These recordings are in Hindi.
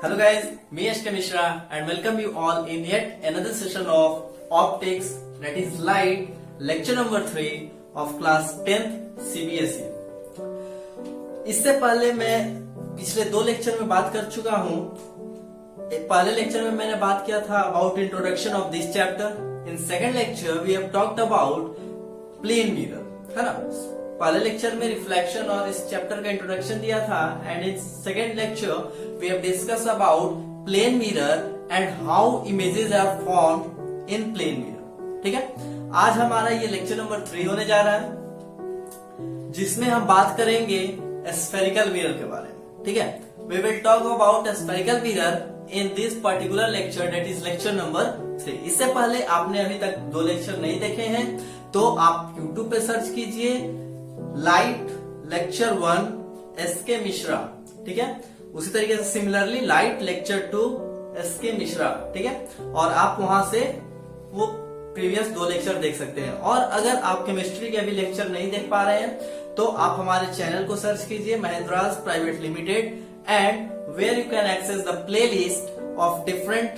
Hello guys, me HK Mishra and welcome you all in yet another session of optics, that is light, lecture number 3 of class 10th CBSE। इससे पहले मैं पिछले 2 लेक्चर में बात कर चुका हूं। पहले लेक्चर में मैंने बात किया था about introduction of this chapter. In second lecture we have talked about plane mirror, है ना। पहले लेक्चर में रिफ्लेक्शन और इस चैप्टर का इंट्रोडक्शन दिया था and in second lecture we have discuss about plane mirror and how images are formed in plane mirror. ठीक है, आज हमारा ये लेक्चर नंबर 3 होने जा रहा है, जिसमें हम बात करेंगे स्फेरिकल मिरर के बारे में। ठीक है, we will talk about spherical mirror in this particular lecture, that is lecture number 3। इससे पहले आपने अभी तक 2 लेक्चर नहीं देखे हैं तो आप YouTube पे सर्च कीजिए लाइट लेक्चर 1 SK मिश्रा। ठीक है, उसी तरीके से similarly light lecture 2 SK Mishra. ठीक है, और आप वहां से वो प्रीवियस 2 लेक्चर देख सकते हैं। और अगर आप केमिस्ट्री के अभी लेक्चर नहीं देख पा रहे हैं तो आप हमारे चैनल को सर्च कीजिए Mahindra's private limited and where you can access the playlist of different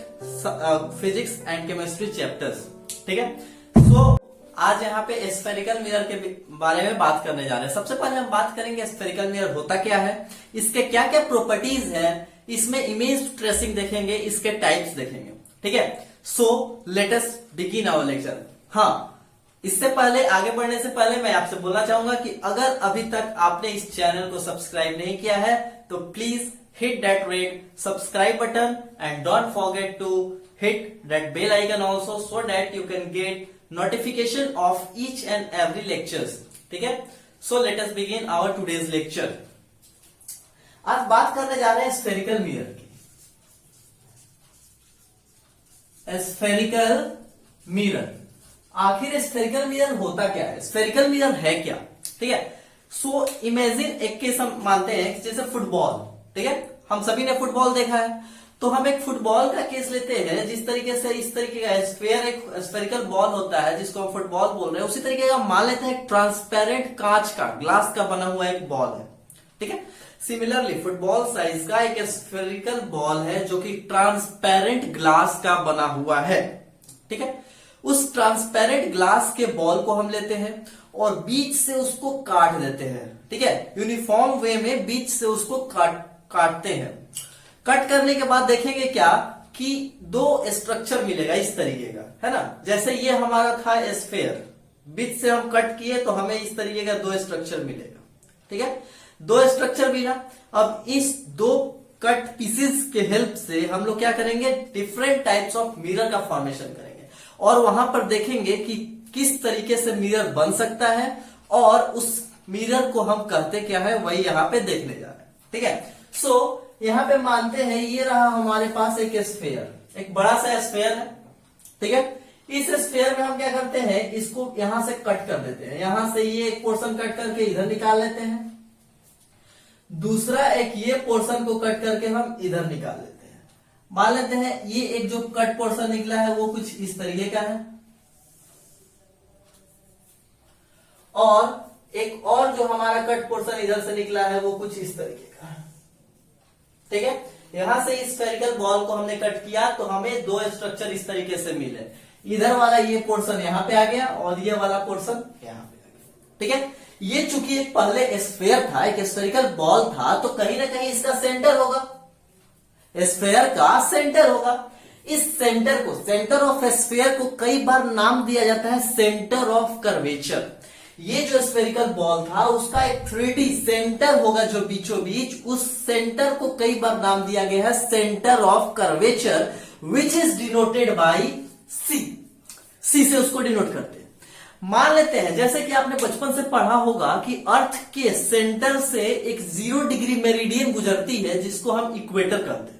physics and chemistry chapters. ठीक है, सो आज यहाँ पे स्फेरिकल मिरर के बारे में बात करने जा रहे हैं। सबसे पहले हम बात करेंगे स्फेरिकल मिरर होता क्या है, इसके क्या क्या प्रॉपर्टीज है, इसमें इमेज ट्रेसिंग देखेंगे, इसके टाइप्स देखेंगे। ठीक है, so let us begin our lecture. हाँ, इससे पहले आगे बढ़ने से पहले मैं आपसे बोलना चाहूंगा कि अगर अभी तक आपने इस चैनल को सब्सक्राइब नहीं किया है तो please hit that red subscribe button and don't forget to hit that bell icon also so that you can get notification of each and every lectures। ठीक है, so let us begin our today's lecture। आज बात करने जा रहे हैं स्फेरिकल मिरर की। स्फेरिकल मिरर, आखिर स्फेरिकल मिरर होता क्या है, स्फेरिकल मिरर है क्या। ठीक है, सो इमेजिन एक केस हम मानते हैं जैसे फुटबॉल। ठीक है, हम सभी ने फुटबॉल देखा है, तो हम एक फुटबॉल का केस लेते हैं। जिस तरीके से इस तरीके का स्फीयर एक स्फेरिकल बॉल होता है जिसको हम फुटबॉल बोल रहे हैं, उसी तरीके का मान लेते हैं ट्रांसपेरेंट कांच का, ग्लास का बना हुआ एक बॉल है। ठीक है, सिमिलरली फुटबॉल साइज का एक स्फेरिकल बॉल है जो कि ट्रांसपेरेंट ग्लास का बना हुआ है। ठीक है, उस ट्रांसपेरेंट ग्लास के बॉल को हम लेते हैं और बीच से उसको काट देते हैं। ठीक है, यूनिफॉर्म वे में बीच से उसको काटते हैं। कट करने के बाद देखेंगे क्या कि 2 स्ट्रक्चर मिलेगा इस तरीके का, है ना। जैसे ये हमारा था स्फेयर, बीच से हम कट किए तो हमें इस तरीके का 2 स्ट्रक्चर मिलेगा। ठीक है, 2 स्ट्रक्चर मिला। अब इस 2 कट पीसेस के हेल्प से हम लोग क्या करेंगे, डिफरेंट टाइप्स ऑफ मिरर का फॉर्मेशन करेंगे और वहां पर देखेंगे कि किस तरीके से मिरर बन सकता है और उस मिरर को हम कहते क्या है, वही यहाँ पे देखने जा रहे हैं। ठीक है, सो यहाँ पे मानते हैं ये रहा हमारे पास एक स्फेयर, एक बड़ा सा स्फेयर है। ठीक है, इस स्फेयर में हम क्या करते हैं, इसको यहां से कट कर देते हैं। यहां से ये एक पोर्शन कट करके इधर निकाल लेते हैं, दूसरा एक ये पोर्शन को कट करके हम इधर निकाल लेते हैं। मान लेते हैं ये एक जो कट पोर्शन निकला है वो कुछ इस तरीके का है और एक और जो हमारा कट पोर्शन इधर से निकला है वो कुछ इस तरीके का है। ठीक है, यहां से इस स्फेरिकल बॉल को हमने कट किया तो हमें 2 स्ट्रक्चर इस तरीके से मिले। इधर वाला ये पोर्शन यहां पे आ गया और ये वाला पोर्शन यहां पे आ गया। ठीक है, ये चूंकि एक पहले स्फेयर था, एक स्फेरिकल बॉल था, तो कहीं ना कहीं इसका सेंटर होगा, स्फेयर का सेंटर होगा। इस सेंटर को, सेंटर ऑफ स्फेयर को कई बार नाम दिया जाता है सेंटर ऑफ कर्वेचर। ये जो स्फेरिकल बॉल था उसका एक 3D सेंटर होगा जो बीचों बीच, उस सेंटर को कई बार नाम दिया गया है centre of curvature which is denoted by C। C से उसको डिनोट करते हैं। मान लेते हैं जैसे कि आपने बचपन से पढ़ा होगा कि अर्थ के सेंटर से एक 0 डिग्री मेरिडियन गुजरती है जिसको हम इक्वेटर कहते हैं।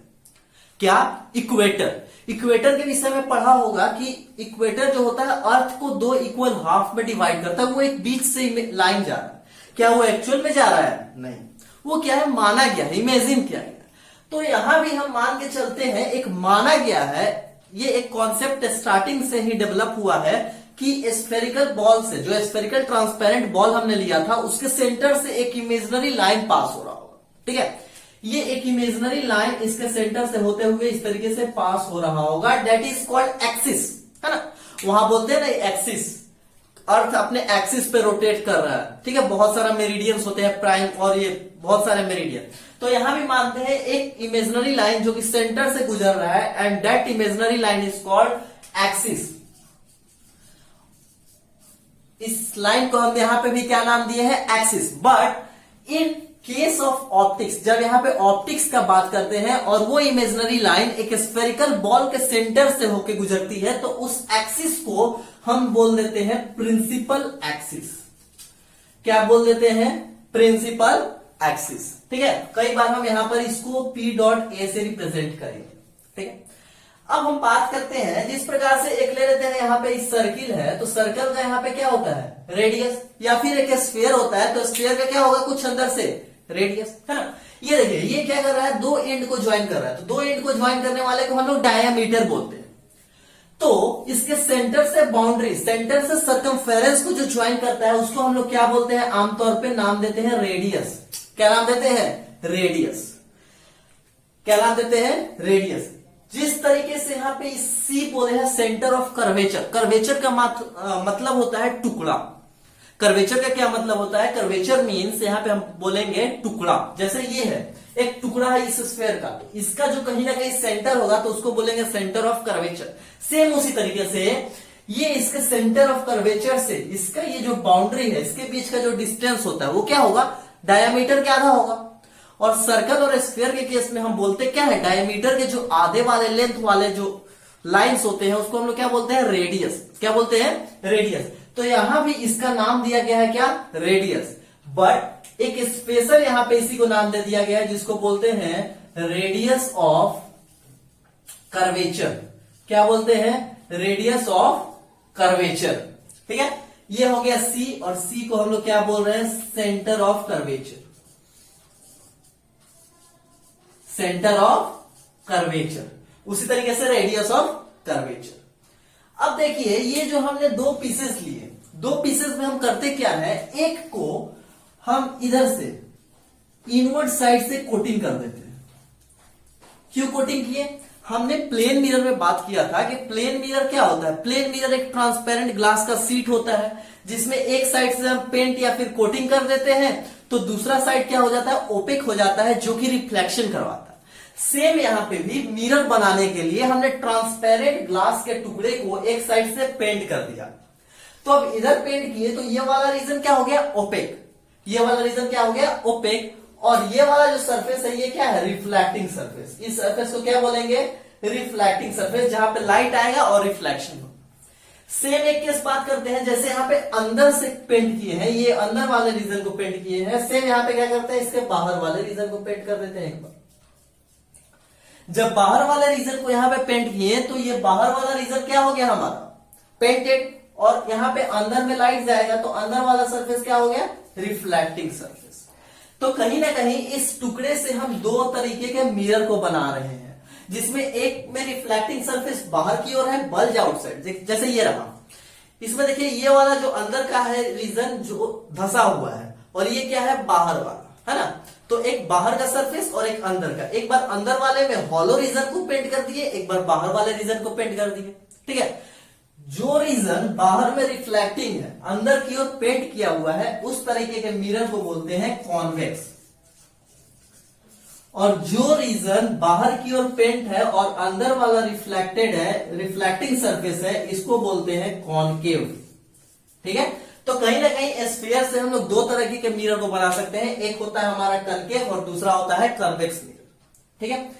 क्या, इक्वेटर। इक्वेटर के विषय में पढ़ा होगा कि इक्वेटर जो होता है अर्थ को 2 इक्वल हाफ में डिवाइड करता है। वो एक बीच से लाइन जा रहा है, क्या वो एक्चुअल में जा रहा है? नहीं, वो क्या है, माना गया है, इमेजिन किया गया। तो यहां भी हम मान के चलते हैं एक माना गया है, ये एक कॉन्सेप्ट स्टार्टिंग से ही डेवलप हुआ है कि स्फेरिकल बॉल से, जो स्फेरिकल ट्रांसपेरेंट बॉल हमने लिया था, उसके सेंटर से एक इमेजिनरी लाइन पास हो रहा होगा। ठीक है, ये एक इमेजिनरी लाइन इसके सेंटर से होते हुए इस तरीके से पास हो रहा होगा, डेट इज कॉल्ड एक्सिस, है ना। वहां बोलते हैं ना एक्सिस, अर्थ अपने एक्सिस पे रोटेट कर रहा है, ठीक है। बहुत सारा मेरिडियंस होते हैं, प्राइम और ये बहुत सारे मेरिडियन। तो यहां भी मानते हैं एक इमेजिनरी लाइन जो कि सेंटर से गुजर रहा है, and that imaginary line is called axis. इस लाइन को हम यहां पे भी क्या नाम दिए हैं, axis. But in case of optics, जब यहां पे ऑप्टिक्स का बात करते हैं और वो इमेजिनरी लाइन एक स्फेरिकल बॉल के सेंटर से होकर गुजरती है, तो उस एक्सिस को हम बोल देते हैं प्रिंसिपल एक्सिस। क्या बोल देते हैं, प्रिंसिपल एक्सिस, ठीक है। कई बार हम यहां पर इसको P डॉट ए से रिप्रेजेंट करेंगे, ठीक है। अब हम बात करते हैं, जिस प्रकार से एक ले लेते हैं, यहां पे इस सर्किल है, तो सर्कल का यहां पे क्या होता है, रेडियस, या फिर एक स्फीयर होता है, तो स्फीयर का क्या होगा, कुछ अंदर से रेडियस, है ना। ये देखिए ये क्या कर रहा है, दो एंड को ज्वाइन कर रहा है, तो दो एंड को ज्वाइन करने वाले को हम लोग डायामीटर बोलते हैं। तो इसके सेंटर से बाउंड्री, सेंटर से सर्कमफेरेंस को जो ज्वाइन करता है उसको हम लोग क्या बोलते हैं, आमतौर पे नाम देते हैं रेडियस। क्या नाम देते हैं, रेडियस। क्या नाम देते हैं, रेडियस। जिस तरीके से यहाँ पे सी बोले हैं सेंटर ऑफ कर्वेचर, कर्वेचर का मतलब होता है टुकड़ा। कर्वेचर का क्या मतलब होता है, कर्वेचर मीन्स यहाँ पे हम बोलेंगे टुकड़ा। जैसे ये है एक टुकड़ा है इस स्फीयर का, इसका जो कहीं ना कहीं सेंटर होगा तो उसको बोलेंगे सेंटर ऑफ कर्वेचर। सेम उसी तरीके से ये इसके सेंटर ऑफ कर्वेचर से इसका ये जो बाउंड्री है, इसके बीच का जो डिस्टेंस होता है वो क्या होगा, डायामीटर के आधा होगा। और सर्कल और स्फीयर के केस में हम बोलते क्या है, डायमीटर के जो आधे वाले लेंथ वाले जो लाइंस होते हैं उसको हम लोग क्या बोलते हैं, रेडियस। क्या बोलते हैं, रेडियस। तो यहां भी इसका नाम दिया गया है क्या, रेडियस। बट एक स्पेशल यहां पे इसी को नाम दे दिया गया है जिसको बोलते हैं रेडियस ऑफ कर्वेचर। क्या बोलते हैं, रेडियस ऑफ कर्वेचर, ठीक है। ये हो गया सी, और सी को हम लोग क्या बोल रहे हैं, centre of curvature, centre of curvature. उसी तरीके से रेडियस ऑफ कर्वेचर। अब देखिए ये जो हमने दो पीसेस लिए, दो पीसेस में हम करते क्या है, एक को हम इधर से इनवर्ड साइड से कोटिंग कर देते हैं। क्यों कोटिंग किए, हमने प्लेन मिरर में बात किया था कि प्लेन मिरर क्या होता है। प्लेन मिरर एक ट्रांसपेरेंट ग्लास का सीट होता है जिसमें एक साइड से हम पेंट या फिर कोटिंग कर देते हैं, तो दूसरा साइड क्या हो जाता है, ओपेक हो जाता है, जो कि रिफ्लेक्शन करवाता है। सेम यहां पे भी मिरर बनाने के लिए हमने ट्रांसपेरेंट ग्लास के टुकड़े को एक साइड से पेंट कर दिया। तो अब इधर पेंट किए तो ये वाला रीजन क्या हो गया, ओपेक। ये वाला रीजन क्या हो गया, ओपेक। और ये वाला जो सरफेस है ये क्या है, रिफ्लेक्टिंग सरफेस। इस सरफेस को क्या बोलेंगे, रिफ्लेक्टिंग सरफेस, जहां पे लाइट आएगा और रिफ्लेक्शन हो। सेम एक केस बात करते हैं, जैसे यहाँ पे अंदर से पेंट किए हैं, ये अंदर वाले रीजन को पेंट किए हैं। सेम यहाँ पे क्या करते हैं, इसके बाहर वाले रीजन को पेंट कर देते हैं एक बार। जब बाहर वाले रीजन को यहाँ पे पेंट किए तो ये बाहर वाला रीजन क्या हो गया हमारा, पेंटेड। और यहाँ पे अंदर में लाइट जाएगा तो अंदर वाला सरफेस क्या हो गया, रिफ्लेक्टिंग सरफेस। तो कहीं ना कहीं इस टुकड़े से हम दो तरीके के मिरर को बना रहे हैं, जिसमें एक में रिफ्लेक्टिंग सरफेस बाहर की ओर है, बल्ज आउटसाइड, जैसे ये रहा। इसमें देखिए ये वाला जो अंदर का है रीजन जो धसा हुआ है, और ये क्या है, बाहर वाला, है ना। तो एक बाहर का सरफेस और एक अंदर का। एक बार अंदर वाले में हॉलो रीजन को पेंट कर दिए, एक बार बाहर वाले रीजन को पेंट कर दिए, ठीक है। जो रीजन बाहर में रिफ्लेक्टिंग है, अंदर की ओर पेंट किया हुआ है, उस तरीके के मिरर को बोलते हैं कॉन्वेक्स। और जो रीजन बाहर की ओर पेंट है और अंदर वाला रिफ्लेक्टेड है, रिफ्लेक्टिंग सरफेस है, इसको बोलते हैं कॉनकेव, ठीक है। तो कहीं ना कहीं स्फीयर से हम लोग दो तरह के मिरर को बना सकते हैं, एक होता है हमारा कनकेव और दूसरा होता है कन्वेक्स मिरर, ठीक है।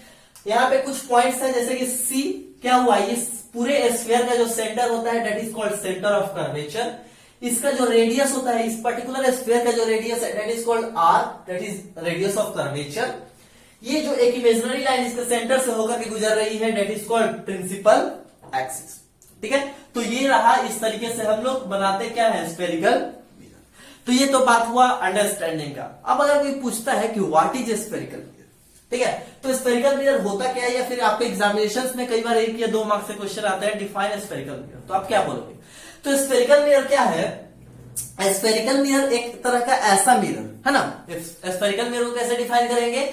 यहाँ पे कुछ पॉइंट्स हैं, जैसे कि सी क्या हुआ, ये पूरे स्फीयर का जो सेंटर होता है that is called centre of curvature. इसका जो रेडियस होता है, इस पर्टिकुलर स्फीयर का जो रेडियस है that is called R, that is radius of curvature. ये जो एक इमेजिनरी लाइन इसके सेंटर से होकर के गुजर रही है that is called principal axis, ठीक है। तो ये रहा, इस तरीके से हम लोग बनाते क्या है, स्फेरिकल मिरर। तो ये तो बात हुआ अंडरस्टैंडिंग का। अब अगर कोई पूछता है कि व्हाट इज स्फेरिकल मिरर, ठीक है, तो स्फेरिकल मिरर होता क्या है, या फिर आपके एग्जामिनेशंस में कई बार 1 या 2 मार्क्स से क्वेश्चन आता है डिफाइन स्फेरिकल मिरर, तो आप क्या बोलोगे। तो स्फेरिकल मिरर क्या है, स्फेरिकल मिरर एक तरह का ऐसा मिरर है ना। स्फेरिकल मिरर को कैसे डिफाइन करेंगे,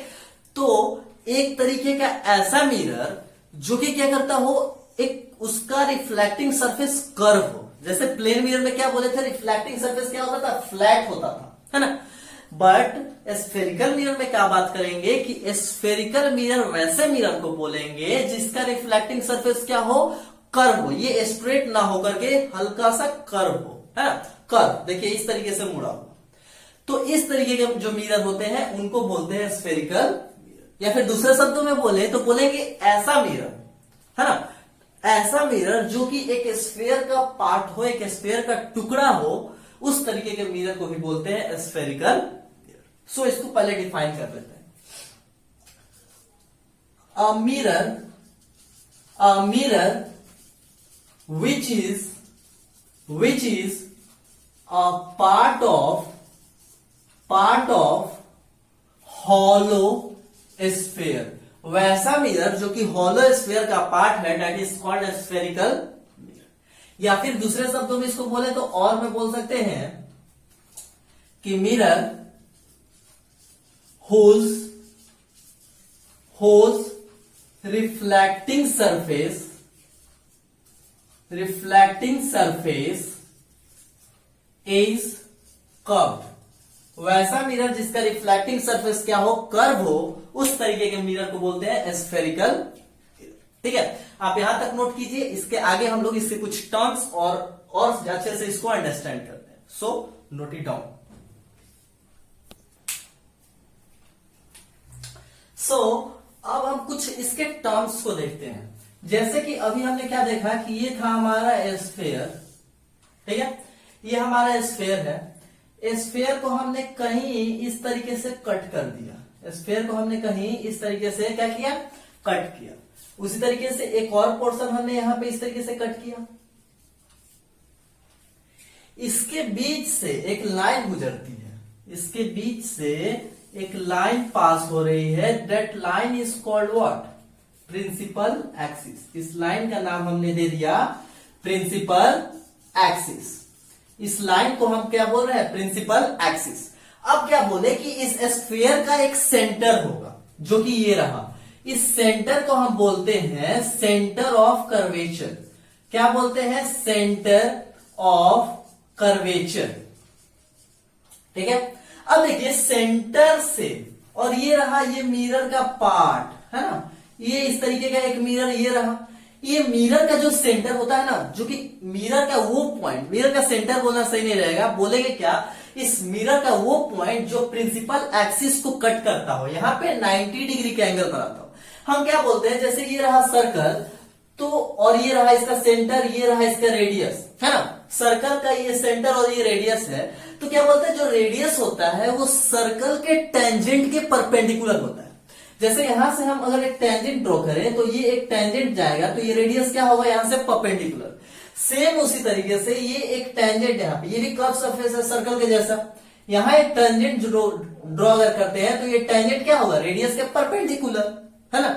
तो एक तरीके का ऐसा मिरर जो कि क्या करता हो, एक उसका रिफ्लेक्टिंग सरफेस कर्व हो। जैसे प्लेन मिरर में क्या बोले थे, रिफ्लेक्टिंग सरफेस क्या होता था, फ्लैट होता था, है ना। बट स्फेरिकल मिरर में क्या बात करेंगे कि स्फेरिकल मिरर वैसे मिरर को बोलेंगे जिसका रिफ्लेक्टिंग सरफेस क्या हो, कर्व हो। ये स्ट्रेट ना होकर के हल्का सा कर्व हो, है ना। कर्व देखिए इस तरीके से मुड़ा हुआ। तो इस तरीके के जो मिरर होते हैं उनको बोलते हैं स्फेरिकल मिरर। या फिर दूसरे शब्दों में बोले तो बोलेंगे ऐसा मिरर, है ना, ऐसा मिरर जो कि एक स्फेयर का पार्ट हो, एक स्फेयर का टुकड़ा हो, उस तरीके के मिरर को भी बोलते हैं स्फेरिकल मिरर। सो इसको पहले डिफाइन कर लेते हैं। A mirror which is a part of hollow sphere। वैसा मिरर जो कि हॉलो स्फीयर का पार्ट है, that is called spherical mirror. या फिर दूसरे शब्दों में इसको बोले तो और में बोल सकते हैं कि mirror whose reflecting surface is curved। वैसा मिरर जिसका रिफ्लेक्टिंग सरफेस क्या हो, कर्व हो, उस तरीके के मिरर को बोलते हैं स्फेरिकल मिरर। ठीक है, आप यहां तक नोट कीजिए। इसके आगे हम लोग इसके कुछ टर्म्स और अच्छे से इसको अंडरस्टैंड करते हैं। So note it down. सो अब हम कुछ इसके टर्म्स को देखते हैं। जैसे कि अभी हमने क्या देखा कि ये था हमारा स्फेयर, ठीक है, ये हमारा स्फेयर है। स्फेयर को हमने कहीं इस तरीके से कट कर दिया, स्फेयर को हमने कहीं इस तरीके से क्या किया, कट किया। उसी तरीके से एक और पोर्शन हमने यहां पे इस तरीके से कट किया। इसके बीच से एक लाइन गुजरती है, इसके बीच से एक लाइन पास हो रही है। That line is called what, principal axis. इस लाइन का नाम हमने दे दिया प्रिंसिपल एक्सिस। इस लाइन को हम क्या बोल रहे हैं, प्रिंसिपल एक्सिस। अब क्या बोले कि इस स्फीयर का एक सेंटर होगा जो कि ये रहा। इस सेंटर को हम बोलते हैं सेंटर ऑफ कर्वेचर। क्या बोलते हैं, सेंटर ऑफ कर्वेचर। ठीक है, अब देखिए सेंटर से, और ये रहा ये मिरर का पार्ट, है ना, ये इस तरीके का एक मिरर ये रहा। ये मिरर का जो सेंटर होता है ना, जो कि मिरर का वो पॉइंट, मिरर का सेंटर बोलना सही नहीं रहेगा, बोलेंगे क्या, इस मिरर का वो पॉइंट जो प्रिंसिपल एक्सिस को कट करता हो, यहां पे 90 डिग्री के एंगल बनाता हो। हम क्या बोलते हैं, जैसे ये रहा सर्कल, तो और ये रहा इसका सेंटर, ये रहा इसका रेडियस, है ना। सर्कल का ये सेंटर और ये रेडियस है, तो क्या बोलते हैं, जो रेडियस होता है वो सर्कल के टेंजेंट के परपेंडिकुलर होता है। जैसे यहां से हम अगर एक टेंजेंट ड्रॉ करें तो ये एक टेंजेंट जाएगा, तो ये रेडियस क्या होगा, यहां से परपेंडिकुलर। सेम उसी तरीके से ये एक टेंजेंट, यहाँ पे ये भी कर्व सरफेस है सर्कल के जैसा। यहां एक टेंजेंट ड्रॉ अगर करते हैं तो ये टेंजेंट क्या होगा, रेडियस के परपेंडिकुलर, है ना।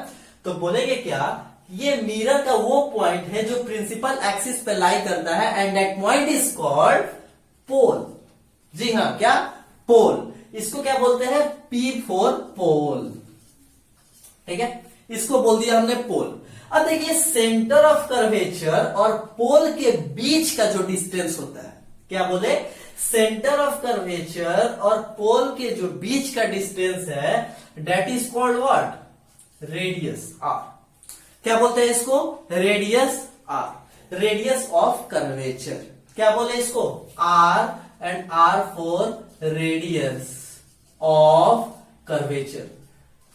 तो बोलेंगे क्या, ये मिरर का वो पॉइंट है जो प्रिंसिपल एक्सिस पे लाई करता है, and that point is called pole. जी हाँ, क्या, पोल। इसको क्या बोलते हैं, P फॉर पोल। ठीक है, इसको बोल दिया हमने पोल। अब देखिए सेंटर ऑफ कर्वेचर और पोल के बीच का जो डिस्टेंस होता है, क्या बोले, सेंटर ऑफ कर्वेचर और पोल के जो बीच का डिस्टेंस है, that is called what, radius R. क्या बोलते हैं इसको, radius R, radius of curvature. क्या बोले इसको, R, and R for radius of curvature,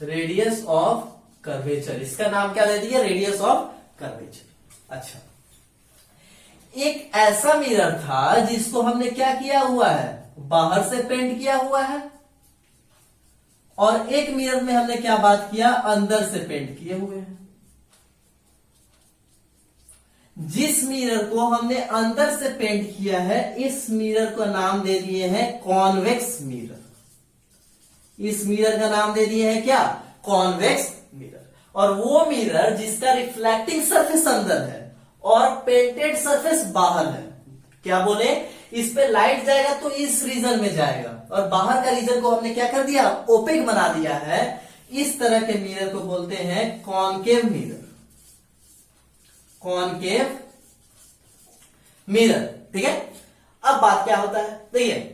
radius of curvature. इसका नाम क्या दे दिया, रेडियस ऑफ कर्वेचर। अच्छा, एक ऐसा मिरर था जिसको हमने क्या किया हुआ है, बाहर से पेंट किया हुआ है, और एक मिरर में हमने क्या बात किया, अंदर से पेंट किए हुए हैं। जिस मिरर को हमने अंदर से पेंट किया है, इस मिरर का नाम दे दिए हैं कॉन्वेक्स मिरर। इस मिरर का नाम दे दिए हैं क्या, कॉन्वेक्स मिरर। और वो मिरर जिसका रिफ्लेक्टिंग सरफेस अंदर है और पेंटेड सरफेस बाहर है, क्या बोले, इस पे लाइट जाएगा तो इस रीजन में जाएगा, और बाहर का रीजन को हमने क्या कर दिया, ओपेक बना दिया है। इस तरह के मिरर को बोलते हैं कॉनकेव मिरर, कॉनकेव मिरर। ठीक है, अब बात क्या होता है, देखिए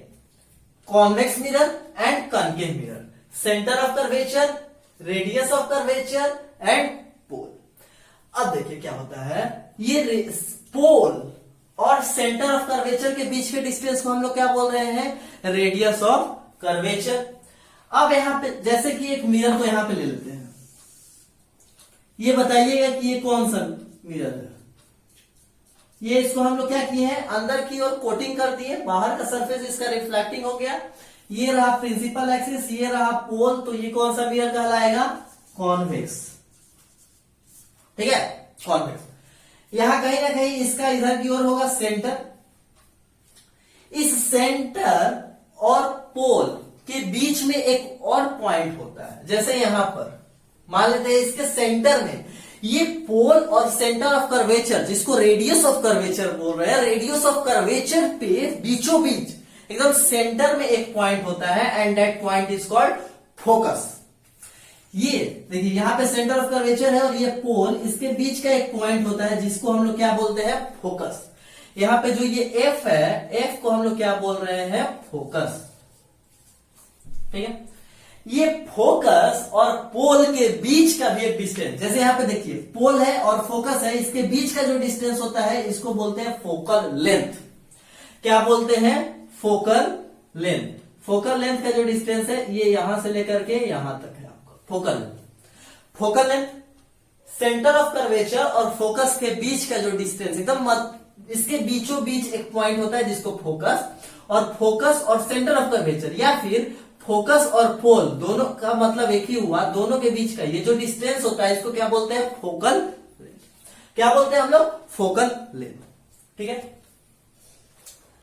convex mirror and concave mirror, centre of curvature, radius of curvature and pole. अब देखिए क्या होता है, ये पोल और सेंटर ऑफ कर्वेचर के बीच के डिस्टेंस को हम लोग क्या बोल रहे हैं, रेडियस ऑफ कर्वेचर। अब यहां पे जैसे कि एक मिरर को यहां पे ले लेते हैं, ये बताइएगा कि ये कौन सा मिरर है। ये इसको हम लोग क्या किए हैं, अंदर की ओर कोटिंग कर दिए, बाहर का सरफेस इसका रिफ्लेक्टिंग हो गया। ये रहा प्रिंसिपल एक्सिस, ये रहा पोल, तो ये कौन सा मिरर कहलाएगा, कॉन्वेक्स। ठीक है, कॉन्वेक्स। यहां कहीं ना कहीं इसका इधर की ओर होगा सेंटर। इस सेंटर और पोल के बीच में एक और पॉइंट होता है, जैसे यहां पर मान लेते हैं इसके सेंटर में ये पोल और सेंटर ऑफ कर्वेचर, जिसको रेडियस ऑफ कर्वेचर बोल रहे हैं, रेडियस ऑफ कर्वेचर पे बीचों बीच एकदम सेंटर में एक पॉइंट होता है and that point is called focus. ये देखिए यहां पे सेंटर ऑफ कर्वेचर है और ये पोल, इसके बीच का एक पॉइंट होता है जिसको हम लोग क्या बोलते हैं, फोकस। यहां पे जो ये एफ है, एफ को हम लोग क्या बोल रहे हैं, फोकस। ठीक है, ये फोकस और पोल के बीच का भी एक डिस्टेंस, जैसे यहां पे देखिए पोल है और फोकस है, इसके बीच का जो डिस्टेंस होता है इसको बोलते हैं फोकल लेंथ। क्या बोलते हैं, फोकल लेंथ। फोकल लेंथ का जो डिस्टेंस है ये यहां से लेकर के यहां तक है आपका focal length. Focal length, centre of curvature और फोकस के बीच का जो डिस्टेंस एकदम इसके बीचों बीच एक पॉइंट होता है जिसको फोकस, और फोकस और सेंटर ऑफ कर्वेचर या फिर फोकस और पोल दोनों का मतलब एक ही हुआ, दोनों के बीच का ये जो डिस्टेंस होता है इसको क्या बोलते हैं, फोकल लेंथ। क्या बोलते हैं हम लोग, फोकल लेंथ। ठीक है,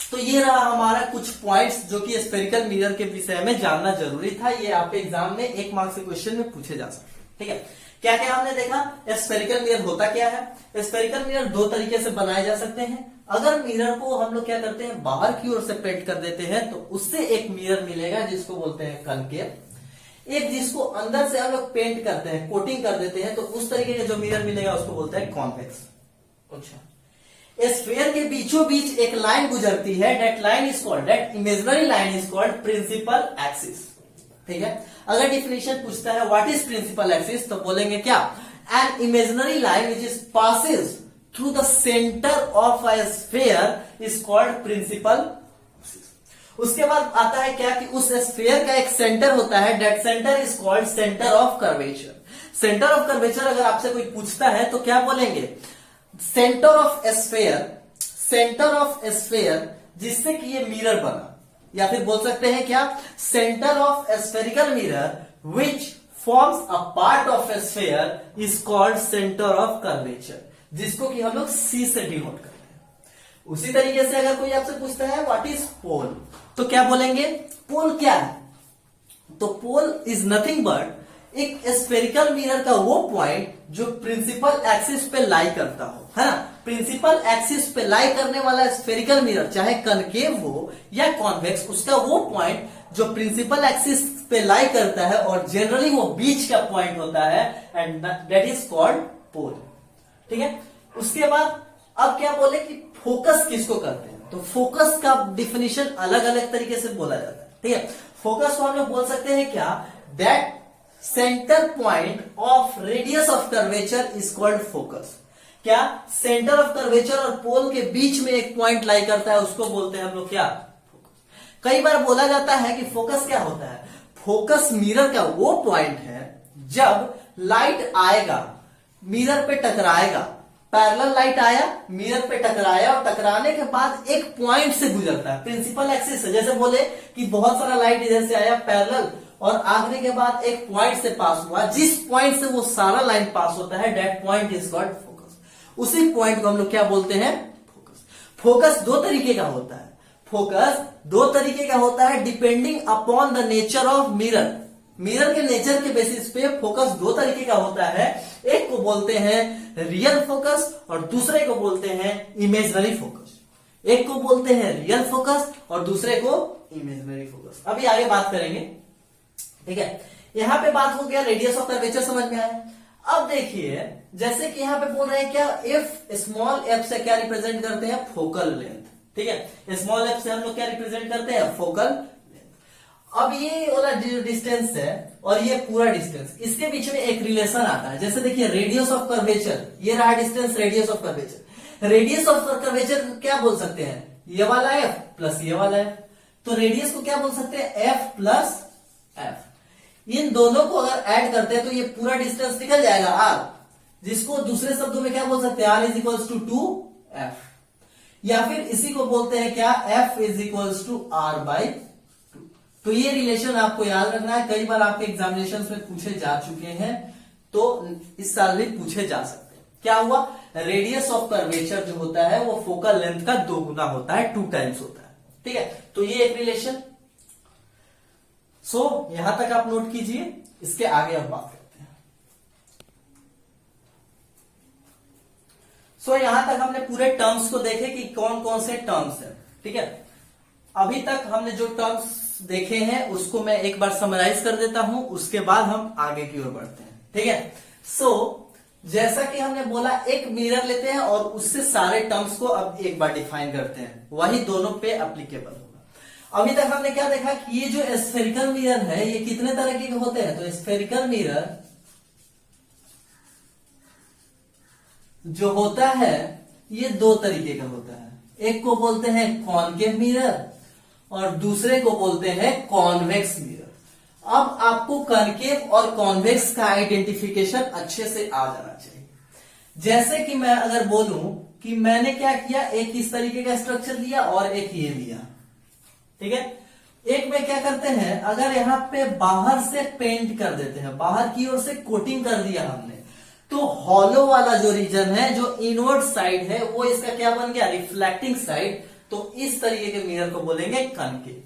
तो ये रहा हमारा कुछ पॉइंट्स जो कि स्फेरिकल मिरर के विषय में जानना जरूरी था। ये आपके एग्जाम में 1 मार्क्स के क्वेश्चन में पूछे जा सकते हैं। ठीक है, क्या क्या हमने देखा, स्फेरिकल मिरर होता क्या है। स्फेरिकल मिरर 2 तरीके से बनाए जा सकते हैं। अगर मिरर को हम लोग क्या करते हैं, बाहर की ओर से पेंट कर देते हैं तो उससे एक मिरर मिलेगा जिसको बोलते हैं कनकेव। एक जिसको अंदर से हम लोग पेंट करते हैं, कोटिंग कर देते हैं, तो उस तरीके का जो मिरर मिलेगा उसको बोलते हैं कॉन्वेक्स। अच्छा, स्फीयर के बीचों बीच एक लाइन गुजरती है, that line is called, that imaginary line is called principal axis. ठीक है, अगर डिफिनेशन पूछता है व्हाट इज प्रिंसिपल एक्सिस, तो बोलेंगे क्या, an imaginary line which is passes through the centre of a sphere is called principal axis. उसके बाद आता है क्या कि उस स्फीयर का एक सेंटर होता है, that centre is called centre of curvature. Centre of curvature अगर आपसे कोई पूछता है तो क्या बोलेंगे, centre of sphere, centre of sphere जिससे कि ये मिरर बना, या फिर बोल सकते हैं क्या, centre of spherical mirror which forms a part of A sphere is called centre of curvature, जिसको कि हम लोग सी से डिनोट करते हैं। उसी तरीके से अगर कोई आपसे पूछता है व्हाट इज पोल, तो क्या बोलेंगे, पोल क्या है, तो पोल इज नथिंग बट एक स्फेरिकल मिरर का वो पॉइंट जो प्रिंसिपल एक्सिस पे लाई करता हो, है ना। प्रिंसिपल एक्सिस पे लाई करने वाला स्फेरिकल मिरर चाहे कनकेव हो या कॉन्वेक्स, उसका वो पॉइंट जो प्रिंसिपल एक्सिस पे लाई करता है और जनरली वो बीच का पॉइंट होता है and that is called pole. ठीक है, उसके बाद अब क्या बोले कि फोकस किसको करते हैं, तो फोकस का डिफिनेशन अलग अलग तरीके से बोला जाता है। ठीक है, फोकस को हम लोग बोल सकते हैं क्या, that centre point of radius of curvature is called focus. क्या, सेंटर ऑफ कर्वेचर और पोल के बीच में एक पॉइंट लाई करता है, उसको बोलते हैं हम लोग क्या, फोकस। कई बार बोला जाता है कि फोकस क्या होता है, फोकस मिरर का वो पॉइंट है जब लाइट आएगा, मिरर पे टकराएगा, पैरेलल लाइट आया, मिरर पे टकराया और टकराने के बाद एक पॉइंट से गुजरता है, प्रिंसिपल एक्सिस से। जैसे बोले कि बहुत सारा लाइट इधर से आया पैरेलल और आगने के बाद एक पॉइंट से पास हुआ, जिस पॉइंट से वो सारा लाइन पास होता है that point is called focus. उसी पॉइंट को हम लोग क्या बोलते हैं, फोकस। फोकस 2 तरीके का होता है, फोकस 2 तरीके का होता है depending upon the nature of mirror. Mirror के नेचर के बेसिस पे फोकस 2 तरीके का होता है, एक को बोलते हैं रियल फोकस और दूसरे को बोलते हैं इमेजिनरी फोकस। एक को बोलते हैं रियल फोकस और दूसरे को इमेजिनरी फोकस। अभी आगे बात करेंगे। ठीक है, यहाँ पे बात हो गया रेडियस ऑफ कर्वेचर, समझ में आया। अब देखिए जैसे कि यहाँ पे बोल रहे हैं क्या, एफ, स्मॉल एफ से क्या रिप्रेजेंट करते हैं, फोकल लेंथ, ठीक है। स्मॉल एफ से हम लोग क्या रिप्रेजेंट करते हैं, फोकल लेंथ। अब ये वाला जो डिस्टेंस है और ये पूरा डिस्टेंस, इसके बीच में एक रिलेशन आता है। जैसे देखिए रेडियस ऑफ कर्वेचर, ये रहा distance radius of curvature. Radius of curvature क्या बोल सकते हैं, ये वाला एफ प्लस ये वाला एफ। तो रेडियस को क्या बोल सकते हैं, एफ प्लस एफ। इन दोनों को अगर ऐड करते हैं तो ये पूरा डिस्टेंस निकल जाएगा आर, जिसको दूसरे शब्दों में क्या बोल सकते हैं, are is equals to 2f, या फिर इसी को बोलते हैं क्या, f is equals to R by 2। तो ये रिलेशन आपको याद रखना है, कई बार आपके एग्जामिनेशन में पूछे जा चुके हैं, तो इस साल भी पूछे जा सकते हैं। क्या हुआ, रेडियस ऑफ कर्वेचर जो होता है वो फोकल लेंथ का 2 गुना होता है, 2 टाइम्स होता है, ठीक है। तो ये एक रिलेशन। यहां तक आप नोट कीजिए, इसके आगे अब बात करते हैं। यहां तक हमने पूरे टर्म्स को देखे कि कौन कौन से टर्म्स हैं, ठीक है। अभी तक हमने जो टर्म्स देखे हैं उसको मैं एक बार समराइज कर देता हूं, उसके बाद हम आगे की ओर बढ़ते हैं, ठीक है। जैसा कि हमने बोला, एक मिरर लेते हैं और उससे सारे टर्म्स को अब एक बार डिफाइन करते हैं, वही दोनों पे एप्लीकेबल होगा। अभी तक हमने क्या देखा कि ये जो स्फेरिकल मिरर है ये कितने तरह के होते हैं, तो स्फेरिकल मिरर जो होता है ये 2 तरीके का होता है। एक को बोलते हैं कॉनकेव मिरर और दूसरे को बोलते हैं कॉन्वेक्स मिरर। अब आपको कॉनकेव और कॉन्वेक्स का आइडेंटिफिकेशन अच्छे से आ जाना चाहिए। जैसे कि मैं अगर बोलूं कि मैंने क्या किया, एक इस तरीके का स्ट्रक्चर लिया और एक ये लिया, ठीक है। एक में क्या करते हैं, अगर यहाँ पे बाहर से पेंट कर देते हैं, बाहर की ओर से कोटिंग कर दिया हमने, तो हॉलो वाला जो रीजन है, जो इनवर्ड साइड है, वो इसका क्या बन गया, रिफ्लेक्टिंग साइड। तो इस तरीके के मिरर को बोलेंगे कॉनकेव।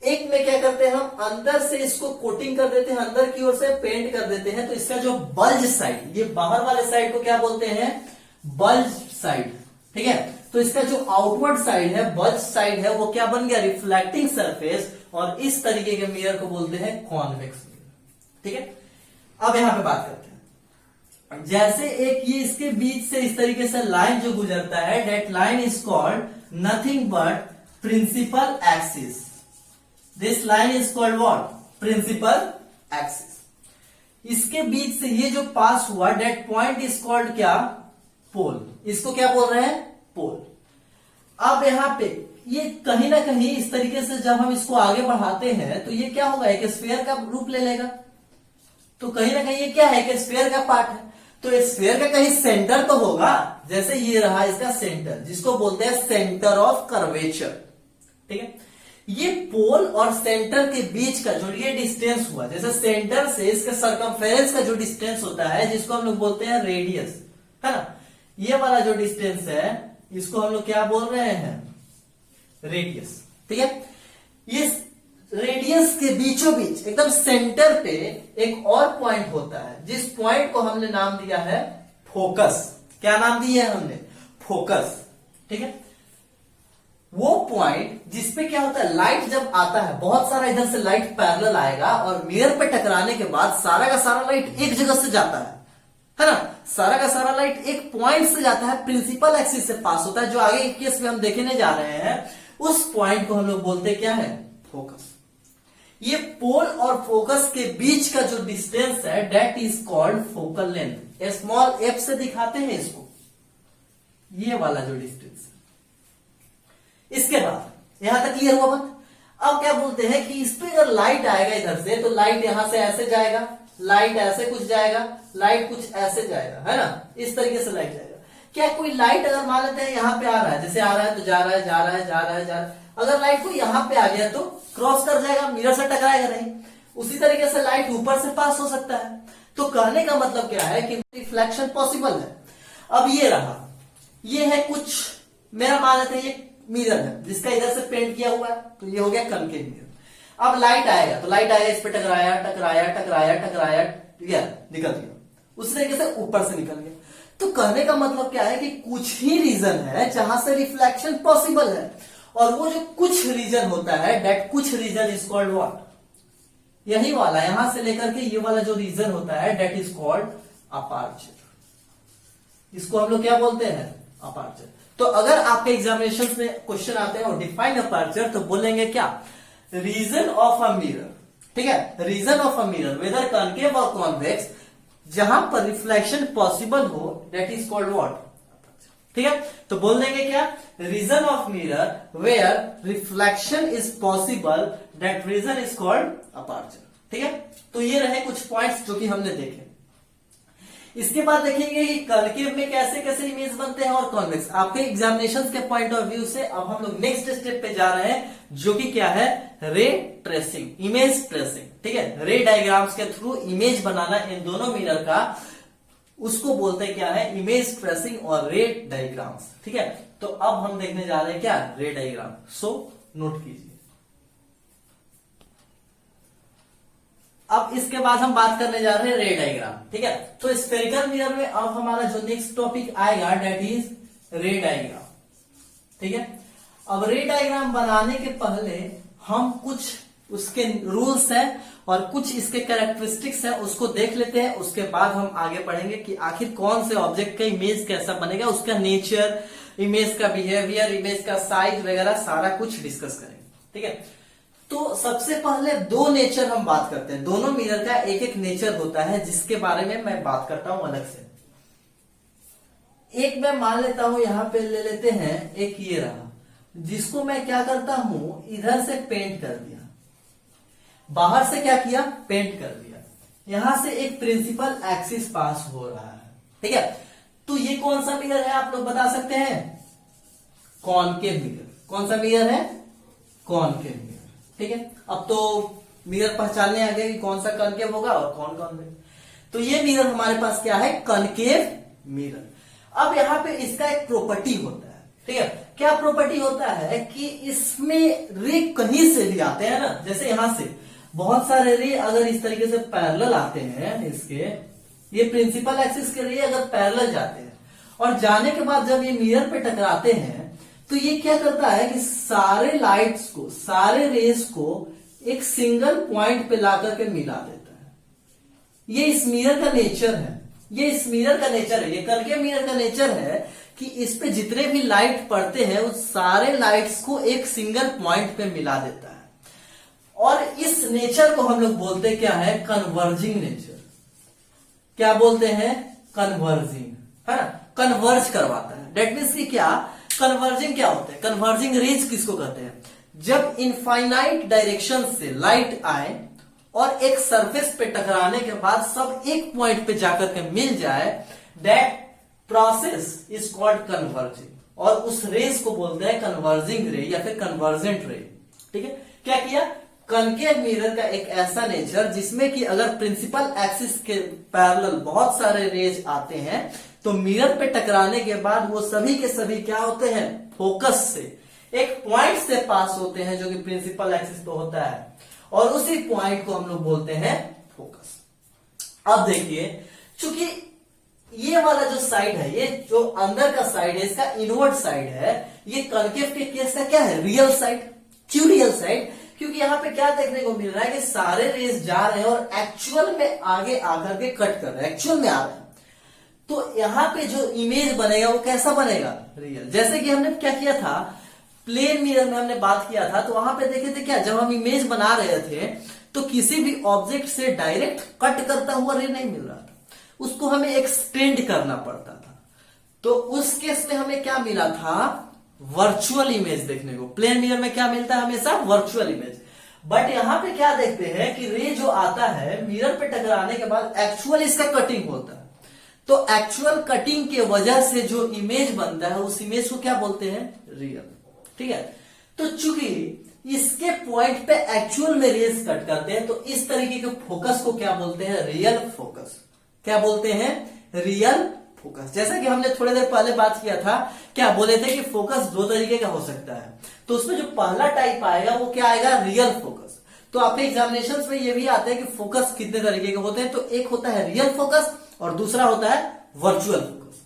एक में क्या करते हैं, हम अंदर से इसको कोटिंग कर देते हैं, अंदर की ओर से पेंट कर देते हैं, तो इसका जो बल्ज साइड, ये बाहर वाले साइड को क्या बोलते हैं, बल्ज साइड, ठीक है। तो इसका जो आउटवर्ड साइड है, बल्ज साइड है, वो क्या बन गया, रिफ्लेक्टिंग सरफेस, और इस तरीके के मिरर को बोलते हैं कॉन्वेक्स मिरर, ठीक है। अब यहां पे बात करते हैं, जैसे एक ये इसके बीच से इस तरीके से लाइन जो गुजरता है, that line is called nothing but principal axis. This line is called what, principal axis. इसके बीच से ये जो पास हुआ, दैट पॉइंट इज कॉल्ड क्या, पोल। इसको क्या बोल रहे हैं, पोल। अब यहां पे ये कहीं ना कहीं इस तरीके से जब हम इसको आगे बढ़ाते हैं तो ये क्या होगा, एक स्फीयर का रूप ले लेगा। तो कहीं ना कहीं ये क्या है, एक स्फीयर का पार्ट है। तो स्फीयर का कहीं सेंटर तो होगा, जैसे ये रहा इसका सेंटर, जिसको बोलते हैं सेंटर ऑफ कर्वेचर, ठीक है। ये पोल और सेंटर के बीच का जो ये डिस्टेंस हुआ, जैसे सेंटर से इसके सर्कमफेरेंस का जो डिस्टेंस होता है, जिसको हम लोग बोलते हैं रेडियस, है ना। ये वाला जो डिस्टेंस है इसको हम लोग क्या बोल रहे हैं, रेडियस, ठीक है। ये रेडियस के बीचों बीच एकदम सेंटर पे एक और पॉइंट होता है, जिस पॉइंट को हमने नाम दिया है फोकस। क्या नाम दिया है हमने, फोकस, ठीक है। वो पॉइंट जिसपे क्या होता है, लाइट जब आता है, बहुत सारा इधर से लाइट पैरेलल आएगा और मिरर पे टकराने के बाद सारा का सारा लाइट एक जगह से जाता है ना। सारा का सारा लाइट एक पॉइंट से जाता है, प्रिंसिपल एक्सिस से पास होता है, जो आगे एक केस में हम देखने जा रहे हैं। उस पॉइंट को हम लोग बोलते क्या है, फोकस। ये पोल और फोकस के बीच का जो डिस्टेंस है, that is called focal length. Small F से दिखाते हैं इसको, ये वाला जो डिस्टेंस है। इसके बाद यहां तक क्लियर हुआ बात। अब क्या बोलते हैं कि इस पे अगर लाइट आएगा इधर से, तो लाइट यहां से ऐसे जाएगा, लाइट ऐसे कुछ जाएगा, लाइट कुछ ऐसे जाएगा, है ना। इस तरीके से लाइट जाएगा। क्या कोई लाइट अगर मान लेते हैं यहां पे आ रहा है, जैसे आ रहा है तो जा रहा है, जा रहा है, जा रहा है, जा रहा है। अगर लाइट को यहां पे आ गया तो क्रॉस कर जाएगा, मिरर से टकराएगा नहीं। उसी तरीके से लाइट ऊपर से पास हो सकता है। तो कहने का मतलब क्या है कि रिफ्लेक्शन पॉसिबल है। अब ये रहा, ये है कुछ, मेरा मान लेते हैं ये मिरर है जिसका इधर से पेंट किया हुआ है, तो ये हो गया कनकेव मिरर। अब लाइट आएगा तो लाइट आएगा, इस पे टकराया टकराया टकराया टकराया, ठीक है, निकल गया। उसी तरीके से ऊपर से निकल गया। तो कहने का मतलब क्या है कि कुछ ही रीजन है जहां से रिफ्लेक्शन पॉसिबल है, और वो जो कुछ रीजन होता है, दैट कुछ रीजन इज कॉल्ड व्हाट, यही वाला यहां से लेकर के ये वाला जो रीजन होता है दैट इज कॉल्ड अपर्चर। इसको हम लोग क्या बोलते हैं? अपर्चर। तो अगर आपके एग्जामिनेशन में क्वेश्चन आते हैं और डिफाइन अपर्चर तो बोलेंगे क्या? रीजन ऑफ अ मिरर, ठीक है, region of a mirror whether concave और कॉन्वेक्स, जहां पर रिफ्लेक्शन पॉसिबल हो दैट इज कॉल्ड व्हाट? ठीक है, तो बोल देंगे क्या? Region of mirror where reflection is possible that region is called aperture. ठीक है, तो ये रहे कुछ पॉइंट्स जो कि हमने देखे। इसके बाद देखेंगे कि कॉन्केव में कैसे कैसे इमेज बनते हैं और कॉन्वेक्स। आपके एग्जामिनेशन के पॉइंट ऑफ व्यू से अब हम लोग नेक्स्ट स्टेप पे जा रहे हैं जो कि क्या है? Ray tracing, image tracing. ठीक है, रे डायग्राम्स के थ्रू इमेज बनाना इन दोनों मिरर का, उसको बोलते हैं क्या है? इमेज ट्रेसिंग और रे डायग्राम्स। ठीक है, तो अब हम देखने जा रहे हैं क्या? रे डायग्राम। सो नोट कीजिए। अब इसके बाद हम बात करने जा रहे हैं रे डायग्राम। ठीक है, तो स्फेरिकल मिरर में अब हमारा जो नेक्स्ट टॉपिक आएगा दैट इज रे डायग्राम। ठीक है, अब रे डायग्राम बनाने के पहले हम कुछ उसके रूल्स हैं और कुछ इसके कैरेक्टरिस्टिक्स हैं उसको देख लेते हैं। उसके बाद हम आगे बढ़ेंगे कि आखिर कौन से ऑब्जेक्ट का इमेज कैसा बनेगा, उसका नेचर, इमेज का बिहेवियर, इमेज का साइज वगैरह सारा कुछ डिस्कस करेंगे। ठीक है, तो सबसे पहले दो नेचर हम बात करते हैं। दोनों मिरर का एक एक नेचर होता है जिसके बारे में मैं बात करता हूं अलग से। एक मैं मान लेता हूं, यहां पे ले लेते हैं, एक ये रहा जिसको मैं क्या करता हूं, इधर से पेंट कर दिया, बाहर से क्या किया? पेंट कर दिया। यहां से एक प्रिंसिपल एक्सिस पास हो रहा है। ठीक है, तो ये कौन सा मिरर है आप लोग बता सकते हैं? Concave mirror. कौन सा मिरर है? Concave mirror. ठीक है, अब तो मिरर पहचानने आ गया कि कौन सा कॉनकेव होगा और कौन कॉन्वेक्स। तो ये मिरर हमारे पास क्या है? Concave mirror. अब यहां पे इसका एक प्रॉपर्टी होता है। ठीक है, क्या प्रॉपर्टी होता है कि इसमें रे कहीं से भी आते हैं ना, जैसे यहां से बहुत सारे रे अगर इस तरीके से पैरेलल आते हैं, इसके ये प्रिंसिपल एक्सिस के रे अगर पैरेलल जाते हैं और जाने के बाद जब ये मिरर पे टकराते हैं तो ये क्या करता है कि सारे लाइट्स को, सारे रेस को एक सिंगल पॉइंट पे ला करके मिला देता है। ये इस मिरर का नेचर है, ये इस मिरर का नेचर है, ये कॉनकेव मिरर का नेचर है कि इस पे जितने भी लाइट पड़ते हैं उस सारे लाइट्स को एक सिंगल पॉइंट पे मिला देता है। और इस नेचर को हम लोग बोलते क्या है? Converging nature. क्या बोलते हैं? कन्वर्जिंग, है ना, कन्वर्ज करवाता है। डेट मीन्स की क्या? कन्वर्जिंग क्या होता है? कन्वर्जिंग रेज किसको कहते हैं? जब इनफाइनाइट डायरेक्शन से लाइट आए और एक सरफेस पे टकराने के बाद सब एक पॉइंट पे जाकर के मिल जाए, that process is called converging, और उस रेस को बोलते हैं कन्वर्जिंग रे या फिर कन्वर्जेंट रे। ठीक है, क्या किया? कॉनकेव मिरर का एक ऐसा नेचर जिसमें कि अगर प्रिंसिपल एक्सिस के पैरेलल बहुत सारे रेज आते हैं तो मिरर पे टकराने के बाद वो सभी के सभी क्या होते हैं? फोकस से एक पॉइंट से पास होते हैं जो कि प्रिंसिपल एक्सिस पे होता है, और उसी पॉइंट को हम लोग बोलते हैं फोकस। अब देखिए, चूंकि ये वाला जो साइड है, ये जो अंदर का साइड है, इसका इनवर्ड साइड है, ये कॉनकेव के केस का क्या है? Real side. क्यों रियल साइड? क्योंकि यहां पे क्या देखने को मिल रहा है कि सारे रेस जा रहे हैं और एक्चुअल में आगे आकर के कट कर रहे हैं, एक्चुअल में आ रहे हैं। तो यहां पे जो इमेज बनेगा वो कैसा बनेगा? रियल। जैसे कि हमने क्या किया था, प्लेन मिरर में हमने बात किया था, तो वहां पे देखे थे क्या, जब हम इमेज बना रहे थे तो किसी भी ऑब्जेक्ट से डायरेक्ट कट करता हुआ रे नहीं मिल रहा था, उसको हमें एक्सटेंड करना पड़ता था। तो उस केस में हमें क्या मिला था? वर्चुअल इमेज देखने को। प्लेन मिरर में क्या मिलता है? हमेशा वर्चुअल इमेज। बट यहां पे क्या देखते हैं कि रे जो आता है मिरर पे टकराने के बाद एक्चुअल इसका कटिंग होता है, तो एक्चुअल कटिंग के वजह से जो इमेज बनता है उस इमेज को क्या बोलते हैं? रियल। ठीक है, तो चूंकि इसके पॉइंट पे एक्चुअल में रेज कट करते हैं तो इस तरीके के फोकस को क्या बोलते हैं? Real focus. क्या बोलते हैं? Real focus. जैसा कि हमने थोड़ी देर पहले बात किया था, क्या बोले थे कि फोकस दो तरीके का हो सकता है, तो उसमें जो पहला टाइप आएगा वो क्या आएगा? Real focus. तो आपके एग्जामिनेशंस में ये भी आते हैं कि फोकस कितने तरीके के होते हैं, तो एक होता है रियल फोकस और दूसरा होता है वर्चुअल फोकस।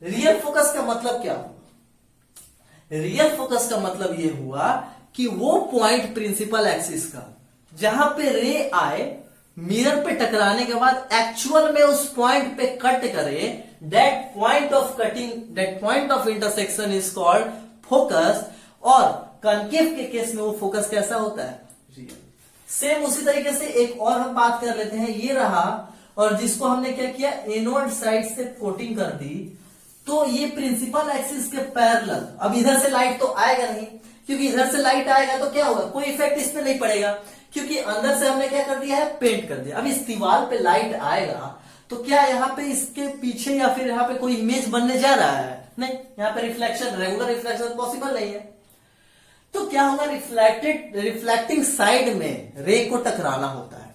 रियल फोकस का मतलब क्या हुआ? रियल फोकस का मतलब ये हुआ कि वो पॉइंट प्रिंसिपल एक्सिस का जहां पे रे आए, मिरर पे टकराने के बाद एक्चुअल में उस पॉइंट पे कट करे, that point of cutting, that point of intersection is called focus. और कनकेव के केस में वो फोकस कैसा होता है? रियल। सेम उसी तरीके से एक और हम बात कर लेते हैं, ये रहा, और जिसको हमने क्या किया, एनोड साइड से कोटिंग कर दी, तो ये प्रिंसिपल एक्सिस के पैरेलल। अब इधर से लाइट तो आएगा नहीं, क्योंकि इधर से लाइट आएगा तो क्या होगा, कोई इफेक्ट इस पे नहीं पड़ेगा, क्योंकि अंदर से हमने क्या कर दिया है, पेंट कर दिया। अब इस दीवार पे लाइट आएगा तो क्या यहाँ पे इसके पीछे या फिर यहाँ पे कोई इमेज बनने जा रहा है? नहीं, यहाँ पे रिफ्लेक्शन, रेगुलर रिफ्लेक्शन पॉसिबल नहीं है। तो क्या होगा, रिफ्लेक्टिंग साइड में रे को टकराना होता है,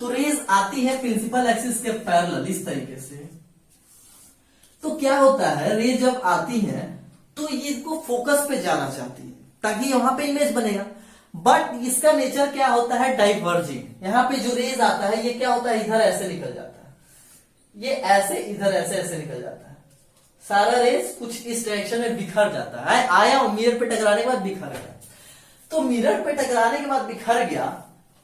तो रेज आती है प्रिंसिपल एक्सिस के पैरेलल इस तरीके से। तो क्या होता है, रे जब आती है तो ये इसको फोकस पे जाना चाहती है ताकि वहां पे इमेज बनेगा, बट इसका नेचर क्या होता है, डाइवर्जिंग। यहाँ पे जो रेज आता है ये क्या होता है, इधर ऐसे निकल जाता है, ये ऐसे इधर ऐसे ऐसे निकल जाता है, सारा रेज कुछ इस डायरेक्शन में बिखर जाता है। आया और मिरर पे टकराने के बाद बिखर गया। तो मिरर पे टकराने के बाद बिखर गया,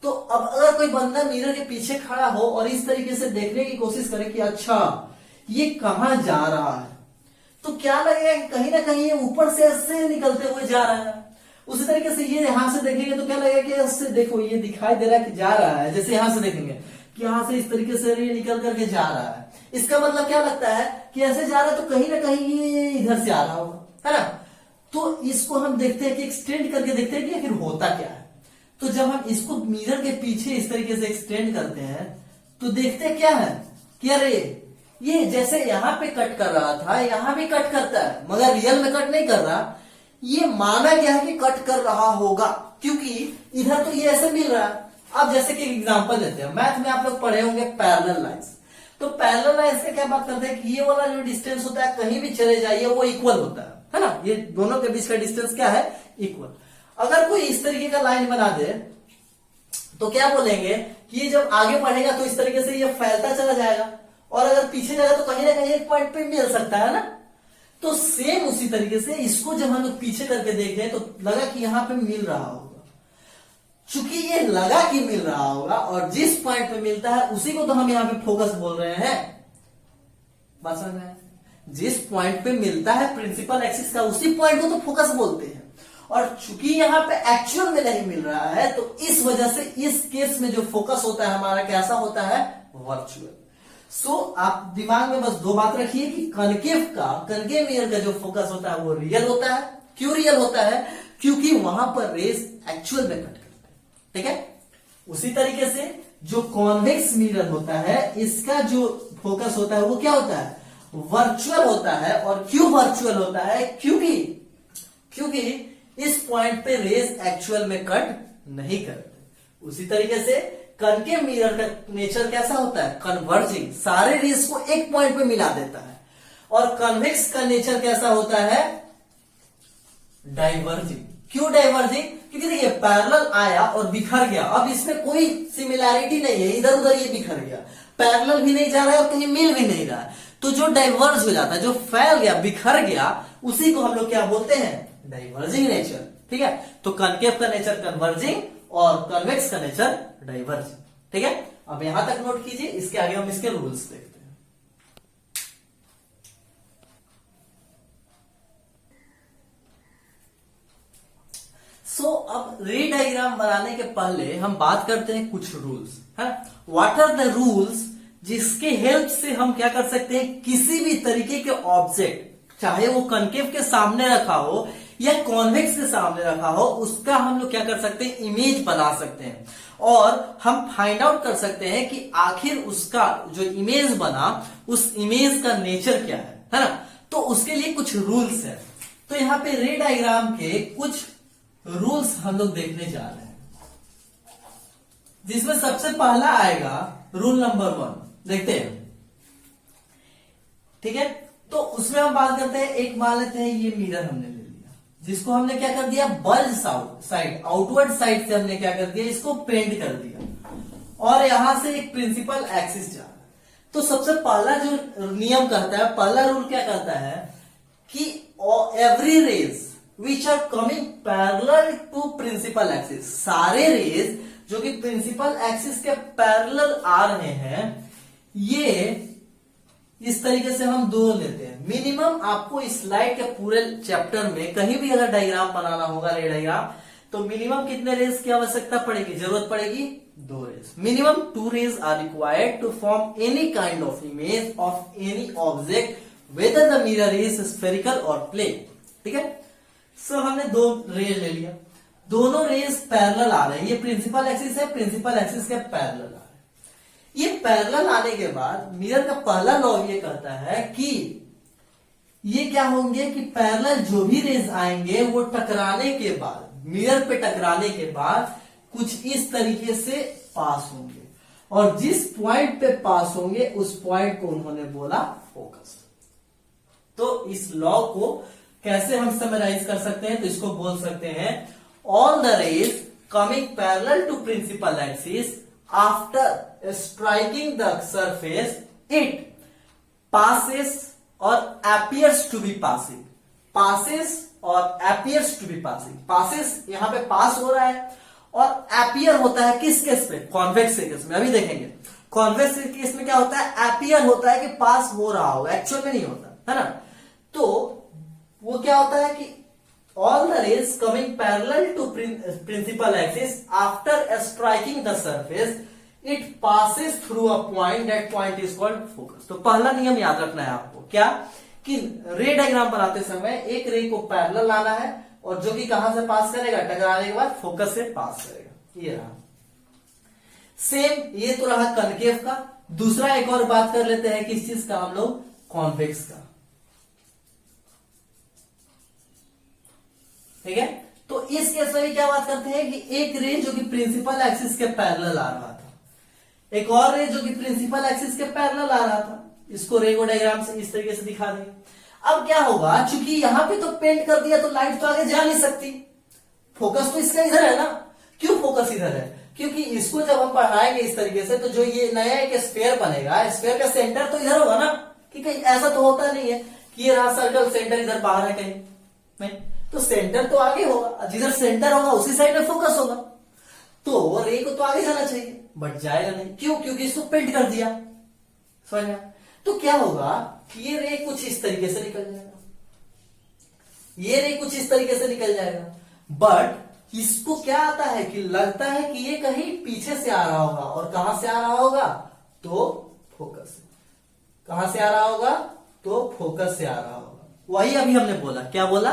तो अब अगर कोई बंदा मिरर के पीछे खड़ा हो और इस तरीके से देखने की कोशिश करे कि अच्छा ये कहां जा रहा है, तो क्या लगेगा कि कहीं ना कहीं ये ऊपर से ऐसे निकलते हुए जा रहा है। उसी तरीके से ये यहां से देखेंगे तो क्या लगेगा कि इससे देखो ये दिखाई दे रहा है कि जा रहा है, जैसे यहां से देखेंगे कि यहां से इस तरीके से ये निकल करके जा रहा है। इसका मतलब क्या लगता है कि ऐसे जा रहा है तो कहीं ना कहीं ये इधर से आ रहा होगा, है ना। तो इसको हम देखते हैं कि एक्सटेंड करके देखते हैं कि आखिर होता क्या है। तो जब हम इसको मिरर के पीछे इस तरीके से एक्सटेंड करते हैं तो देखते क्या है कि अरे ये जैसे यहां पे कट कर रहा था यहां भी कट करता है, मगर रियल में कट नहीं कर रहा। ये माना गया है कि कट कर रहा होगा क्योंकि इधर तो ये ऐसे मिल रहा है। अब जैसे कि एग्जांपल देते हैं, मैथ में आप लोग पढ़े होंगे पैरेलल लाइंस। तो पैरेलल लाइंस में क्या बात करते हैं कि ये वाला जो डिस्टेंस होता है कहीं भी चले जाइए वो इक्वल होता है ना। ये दोनों के बीच का डिस्टेंस क्या है, इक्वल। अगर कोई इस तरीके का लाइन बना दे तो क्या बोलेंगे कि ये जब आगे बढ़ेगा तो इस तरीके से ये फैलता चला जाएगा, और अगर पीछे जाएगा तो कहीं ना कहीं एक पॉइंट पे मिल सकता है ना। तो सेम उसी तरीके से इसको जब हम लोग पीछे करके देखें तो लगा कि यहां पे मिल रहा होगा। चूंकि ये लगा कि मिल रहा होगा और जिस पॉइंट पे मिलता है उसी को तो हम यहां पे फोकस बोल रहे हैं। बात समझ में? जिस पॉइंट पे मिलता है प्रिंसिपल एक्सिस का उसी पॉइंट को तो फोकस बोलते हैं। और चूंकि यहां पे एक्चुअल में नहीं मिल रहा है तो इस वजह से इस केस में जो फोकस होता है हमारा कैसा होता है, वर्चुअल। सो आप दिमाग में बस दो बात रखिए कि कनकेव मिरर का जो फोकस होता है वो रियल होता है। क्यों रियल होता है? क्योंकि वहां पर रेस एक्चुअल में कट करते हैं, ठीक है। उसी तरीके से जो कॉन्वेक्स मिरर होता है इसका जो फोकस होता है वो क्या होता है, वर्चुअल होता है। और क्यों वर्चुअल होता है? क्योंकि इस पॉइंट पे रेस एक्चुअल में कट नहीं करते। उसी तरीके से कनकेव मिरर का नेचर कैसा होता है, कन्वर्जिंग, सारे रेस को एक पॉइंट पे मिला देता है। और कन्वेक्स का नेचर कैसा होता है, डाइवर्जिंग। क्यों डाइवर्जिंग? क्योंकि देखिए पैरेलल आया और बिखर गया, अब इसमें कोई सिमिलैरिटी नहीं है, इधर उधर ये बिखर गया, पैरेलल भी नहीं जा रहा है और कहीं मिल भी नहीं रहा है। तो जो डाइवर्ज हो जाता है, जो फैल गया, बिखर गया, उसी को हम लोग क्या बोलते हैं, डाइवर्जिंग नेचर, ठीक है। तो कनकेव का नेचर कन्वर्जिंग और कन्वेक्स का नेचर डाइवर्जिंग, ठीक है। अब यहां तक नोट कीजिए, इसके आगे हम इसके रूल्स देखते हैं। अब रे डायग्राम बनाने के पहले हम बात करते हैं कुछ रूल्स, है। व्हाट आर द रूल्स जिसके हेल्प से हम क्या कर सकते हैं, किसी भी तरीके के ऑब्जेक्ट, चाहे वो कनकेव के सामने रखा हो या कॉन्वेक्स के सामने रखा हो, उसका हम लोग क्या कर सकते हैं, इमेज बना सकते हैं। और हम फाइंड आउट कर सकते हैं कि आखिर उसका जो इमेज बना उस इमेज का नेचर क्या है ना। तो उसके लिए कुछ रूल्स है। तो यहाँ पे रे डायग्राम के कुछ रूल्स हम लोग देखने जा रहे हैं, जिसमें सबसे पहला आएगा रूल नंबर 1। देखते हैं, ठीक है। तो उसमें हम बात करते हैं, एक मान लेते हैं ये मिरर हमने ले लिया, जिसको हमने क्या कर दिया, बल्ज साइड, आउटवर्ड साइड से हमने क्या कर दिया, इसको पेंट कर दिया, और यहां से एक प्रिंसिपल एक्सिस जा रहा है। तो सबसे पहला जो नियम कहता है, पहला रूल क्या कहता है कि every rays which are coming parallel to principal axis, सारे रेज जो कि प्रिंसिपल एक्सिस के पैरेलल आ रहे हैं, ये इस तरीके से हम दो लेते हैं। मिनिमम आपको इस स्लाइड के पूरे चैप्टर में कहीं भी अगर डायग्राम बनाना होगा, रे डायग्राम, तो मिनिमम कितने रेज की आवश्यकता पड़ेगी, जरूरत पड़ेगी? 2 rays. Minimum 2 rays are required to form any kind of image of any object whether the mirror is spherical और प्लेन। ठीक है, सो हमने 2 रेज ले लिया, दोनों रेज पैरेलल आ रहे हैं। ये प्रिंसिपल एक्सिस है, प्रिंसिपल एक्सिस के पैरेलल आ रहे हैं। ये पैरेलल आने के बाद मिरर का पहला लॉ ये कहता है कि ये क्या होंगे कि पैरेलल जो भी रेज आएंगे वो टकराने के बाद, मिरर पे टकराने के बाद कुछ इस तरीके से पास होंगे, और जिस पॉइंट पे पास होंगे उस पॉइंट को उन्होंने बोला फोकस। तो इस लॉ को कैसे हम समराइज कर सकते हैं? तो इसको बोल सकते हैं all the rays coming parallel to principal axis after striking the surface it passes or appears to be passing, passes और appears to be passing। passes यहां पे पास हो रहा है, और appear होता है किस केस पे? कॉन्वेक्स केस में। अभी देखेंगे कॉन्वेक्स केस में क्या होता है, appear होता है कि पास हो रहा होगा, एक्चुअल में नहीं होता है ना। तो वो क्या होता है कि all the rays coming parallel to principal axis after striking the surface it passes through a point, that point is called focus। तो पहला नियम याद रखना है आपको, क्या कि रे डायग्राम बनाते समय एक रे को पैरेलल लाना है, और जो कि कहां से पास करेगा, टकराने के बाद फोकस से पास करेगा। ये रहा सेम। ये तो रहा कनकेव का। दूसरा एक और बात कर लेते हैं किस चीज का, हम लोग कॉन्वेक्स का। ठीक है, तो इस केस में क्या बात करते हैं कि एक रे जो कि प्रिंसिपल एक्सिस के पैरेलल आ रहा था, एक और रे जो कि प्रिंसिपल एक्सिस के पैरेलल आ रहा था, इसको रे को डायग्राम से इस तरीके से दिखा देंगे। अब क्या होगा, चूंकि यहां पे तो पेंट कर दिया तो लाइट तो आगे जा नहीं सकती, फोकस तो इसका इधर है ना। क्यों फोकस इधर है? क्योंकि इसको जब हम पढ़ाएंगे इस तरीके से, तो जो ये नया एक स्फीयर बनेगा, स्फीयर का सेंटर तो इधर होगा ना, कि कहीं ऐसा तो होता नहीं है कि ये रहा सर्कल, सेंटर इधर बाहर है कहीं नहीं, तो सेंटर तो आगे होगा, जिधर सेंटर होगा उसी साइड में फोकस होगा। तो रे को तो आगे जाना चाहिए, बट जाएगा नहीं। क्यों? क्योंकि इसको पेंट कर दिया। समझ में? तो क्या होगा कि ये रे कुछ इस तरीके से निकल जाएगा, ये रे कुछ इस तरीके से निकल जाएगा, बट इसको क्या आता है कि लगता है कि ये कहीं पीछे से आ रहा होगा, और कहां से आ रहा होगा, तो फोकस से। कहां से आ रहा होगा, तो फोकस से आ रहा होगा। वही अभी हमने बोला, क्या बोला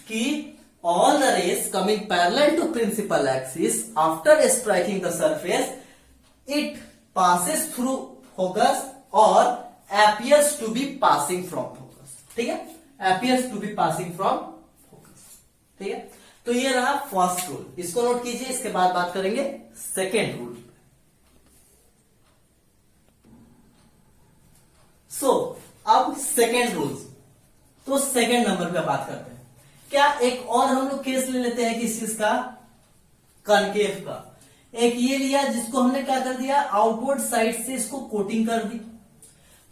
कि all the rays coming parallel to principal axis after striking the surface it passes through focus or appears to be passing from focus। ठीक है, appears to be passing from focus। ठीक है, तो ये रहा फर्स्ट रूल, इसको नोट कीजिए। इसके बाद बात करेंगे सेकेंड रूल। सो अब सेकेंड रूल, तो सेकेंड नंबर पे बात करते हैं। क्या एक और हम लोग केस ले लेते हैं किस चीज का, कनकेव का। एक ये लिया जिसको हमने क्या कर दिया, आउटवर्ड साइड से इसको कोटिंग कर दी,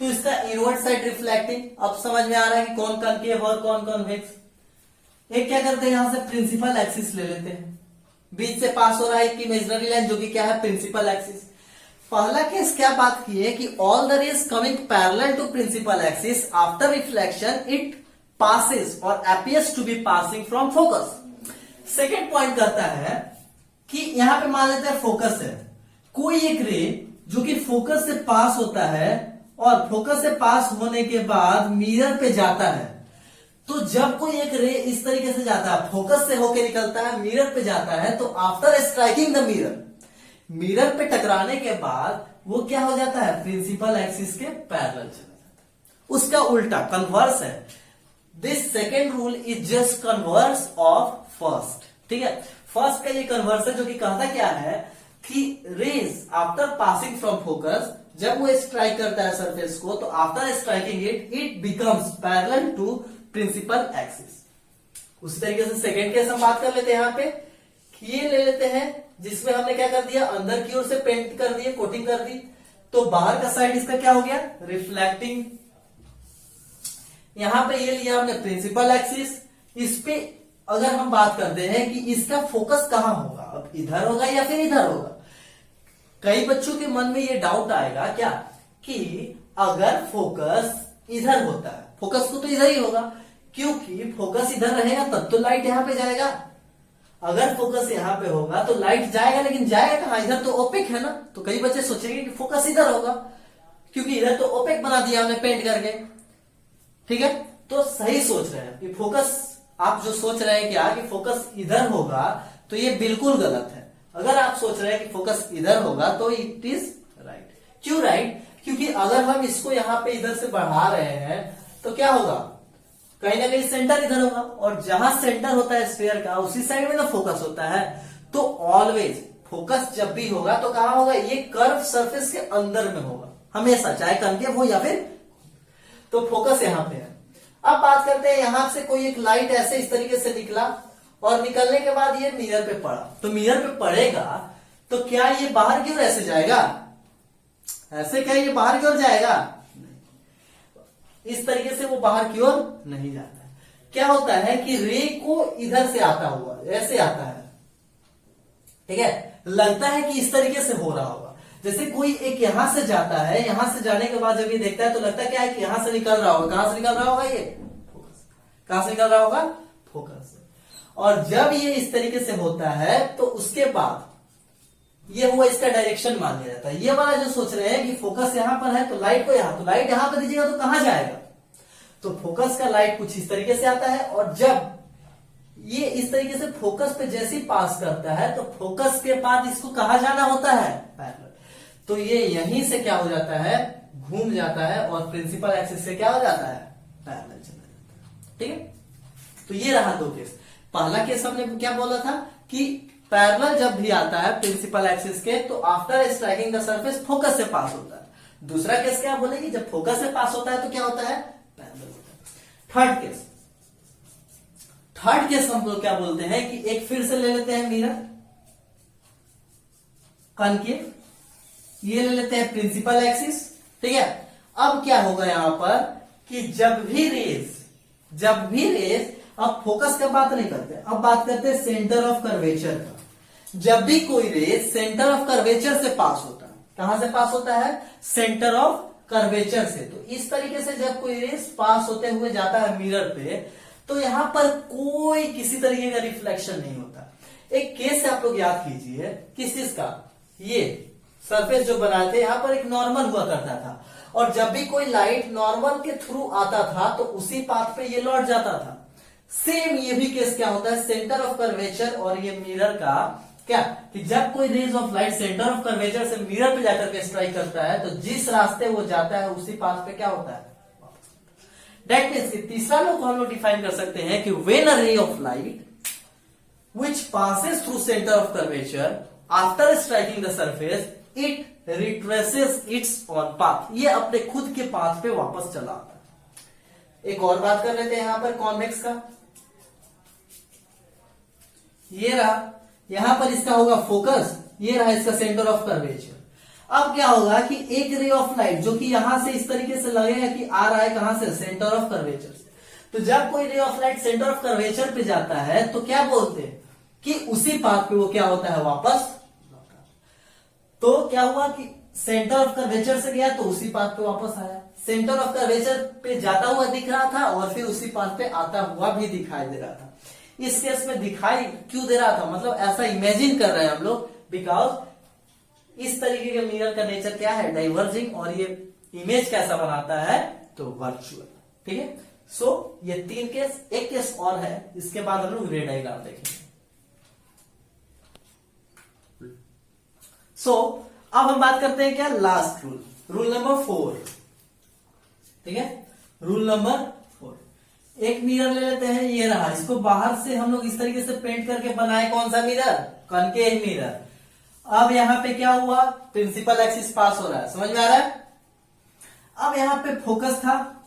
तो इसका इनवर्ड साइड रिफ्लेक्टिंग। अब समझ में आ रहा है कि कौन कनकेव और कौन कॉन्वेक्स। एक क्या करते हैं, यहां से प्रिंसिपल एक्सिस ले लेते हैं, बीच से पास हो रहा है एक इमेजिनरी लाइन जो कि क्या है, प्रिंसिपल एक्सिस। पहला केस क्या बात की है कि all the rays coming parallel to principal axis after reflection it passes or appears to be passing from focus। Second point करता है कि यहां पे मान लेते हैं फोकस है, कोई एक रे जो कि फोकस से पास होता है, और फोकस से पास होने के बाद मिरर पे जाता है। तो जब कोई एक रे इस तरीके से जाता है, फोकस से होके निकलता है, मिरर पे जाता है, तो after striking the mirror, mirror पे टकराने के बाद वो क्या हो जाता है, प्रिंसिपल एक्सिस के पैरेलल चला जाता है। उसका उल्टा कन्वर्स है। This second rule is just converse of first. ठीक है, फर्स्ट का ये कन्वर्स है, जो कि कहता क्या है कि rays after passing from focus, जब वो स्ट्राइक करता है सरफेस को, तो after striking it becomes parallel to principal axis. उसी तरीके से सेकेंड केस हम बात कर लेते हैं। यहां पे ये ले लेते हैं जिसमें हमने क्या कर दिया, अंदर की ओर से पेंट कर दिए, कोटिंग कर दी, तो बाहर का साइड इसका क्या हो गया, रिफ्लेक्टिंग। यहां पे ये लिया हमने प्रिंसिपल एक्सिस। इस पे अगर हम बात करते हैं कि इसका फोकस कहां होगा, अब इधर होगा या फिर इधर होगा, कई बच्चों के मन में ये डाउट आएगा क्या कि अगर फोकस इधर होता है, फोकस को तो इधर ही होगा, क्योंकि फोकस इधर रहेगा तब तो लाइट यहां पे जाएगा। अगर फोकस यहां पे होगा तो लाइट जाएगा, लेकिन जाएगा कहां, इधर तो ओपेक है ना। तो कई बच्चे सोचेंगे कि फोकस इधर होगा, क्योंकि इधर तो ओपेक बना दिया हमने पेंट करके। ठीक है, तो सही सोच रहे हैं कि फोकस, आप जो सोच रहे हैं क्या कि फोकस इधर होगा, तो ये बिल्कुल गलत है। अगर आप सोच रहे हैं कि फोकस इधर होगा तो इट इज राइट। क्यों राइट? क्योंकि अगर हम इसको यहां पे इधर से बढ़ा रहे हैं तो क्या होगा, कहीं ना कहीं सेंटर इधर होगा, और जहां सेंटर होता है स्फीयर का उसी साइड में ना फोकस होता है। तो ऑलवेज फोकस जब भी होगा तो कहां होगा, ये कर्व सरफेस के अंदर में होगा हमेशा, चाहे कनकेव हो या फिर, तो फोकस यहां पे है। अब बात करते हैं, यहां से कोई एक लाइट ऐसे इस तरीके से निकला और निकलने के बाद ये मिरर पे पड़ा, तो मिरर पे पड़ेगा तो क्या ये बाहर की ओर ऐसे जाएगा, ऐसे क्या ये बाहर की ओर जाएगा, इस तरीके से वो बाहर की ओर नहीं जाता है। क्या होता है कि रे को इधर से आता हुआ ऐसे आता है, ठीक है, लगता है कि इस तरीके से हो रहा होगा। जैसे कोई एक यहां से जाता है, यहां से जाने के बाद जब ये देखता है तो लगता है क्या है कि यहां से निकल रहा होगा। कहां से निकल रहा होगा, ये फोकस, कहां से निकल रहा होगा, फोकस से। और जब ये इस तरीके से होता है तो उसके बाद ये हुआ, इसका डायरेक्शन मान लिया जाता है। ये वाला जो सोच रहे हैं कि फोकस यहां पर है तो लाइट को यहां, तो लाइट यहां पर दीजिएगा तो कहां जाएगा, तो फोकस का लाइट कुछ इस तरीके से आता है, और जब ये इस तरीके से फोकस पे जैसे ही पास करता है तो फोकस के बाद इसको कहां जाना होता है, पैरेलल। तो ये यहीं से क्या हो जाता है, घूम जाता है और प्रिंसिपल एक्सिस से क्या हो जाता है, पैरेलल चला जाता है। ठीक है, तो ये रहा दो केस। पहला केस हमने क्या बोला था कि पैरेलल जब भी आता है प्रिंसिपल एक्सिस के तो after striking the surface focus से पास होता है। दूसरा केस क्या बोलेगी, जब फोकस से पास होता है तो क्या होता है, पैरेलल होता है। थर्ड केस हम लोग क्या बोलते हैं कि एक फिर से ले लेते हैं मिरर, कनकेव, ये ले लेते हैं प्रिंसिपल एक्सिस। ठीक है, अब क्या होगा यहां पर कि जब भी रेस, अब फोकस का बात नहीं करते, अब बात करते हैं सेंटर ऑफ कर्वेचर का। जब भी कोई रेस सेंटर ऑफ कर्वेचर से पास होता है, कहां से पास होता है, सेंटर ऑफ कर्वेचर से, तो इस तरीके से जब कोई रेस पास होते हुए जाता है मिरर पे तो यहां पर कोई किसी तरीके का रिफ्लेक्शन नहीं होता। एक केस से आप लोग याद कीजिए, किस चीज का, ये सरफेस जो बनाए थे यहां पर एक नॉर्मल हुआ करता था, और जब भी कोई लाइट नॉर्मल के थ्रू आता था तो उसी पाथ पे ये लौट जाता था। सेम ये भी केस क्या होता है, सेंटर ऑफ कर्वेचर और ये मिरर का क्या, कि जब कोई rays of light centre of curvature से मिरर पे जाकर के स्ट्राइक करता है तो जिस रास्ते वो जाता है उसी पाथ पे क्या होता है, दैट मीन्स तीसरा लोग हम लोग डिफाइन कर सकते हैं कि when a ray of light which passes through centre of curvature after striking the surface it retraces it's on path, ये अपने खुद के पाथ पे वापस चला आता है। एक और बात कर लेते हैं यहां पर कॉन्वेक्स का, ये रहा, यहां पर इसका होगा फोकस, ये रहा इसका सेंटर ऑफ कर्वेचर। अब क्या होगा कि एक रे ऑफ लाइट जो कि यहां से इस तरीके से लगेगा कि आ रहा है कहां से, सेंटर ऑफ कर्वेचर से, तो जब कोई ray of light centre of curvature पे जाता है तो क्या बोलते हैं कि उसी पाथ पे वो क्या होता है, वापस। तो क्या हुआ कि सेंटर ऑफ कर्वेचर से गया तो उसी पाथ पे वापस आया, सेंटर ऑफ कर्वेचर पे जाता हुआ दिख रहा था और फिर उसी पाथ पे आता हुआ भी दिखाई दे रहा था। इस केस में दिखाई क्यों दे रहा था, मतलब ऐसा इमेजिन कर रहे हैं हम लोग, बिकॉज इस तरीके के मिरर का नेचर क्या है, डाइवर्जिंग, और ये इमेज कैसा बनाता है, तो वर्चुअल। ठीक है, सो ये तीन केस, एक केस और है, इसके बाद हम लोग रे डायग्राम देखेंगे। सो अब हम बात करते हैं क्या, लास्ट रूल, रूल नंबर 4। ठीक है, रूल नंबर 4, एक मिरर ले लेते हैं, ये रहा, इसको बाहर से हम लोग इस तरीके से पेंट करके बनाए, कौन सा मिरर, कॉनकेव मिरर। अब यहां पे क्या हुआ, प्रिंसिपल एक्सिस पास हो रहा है, समझ में आ रहा है। अब यहां पे फोकस था,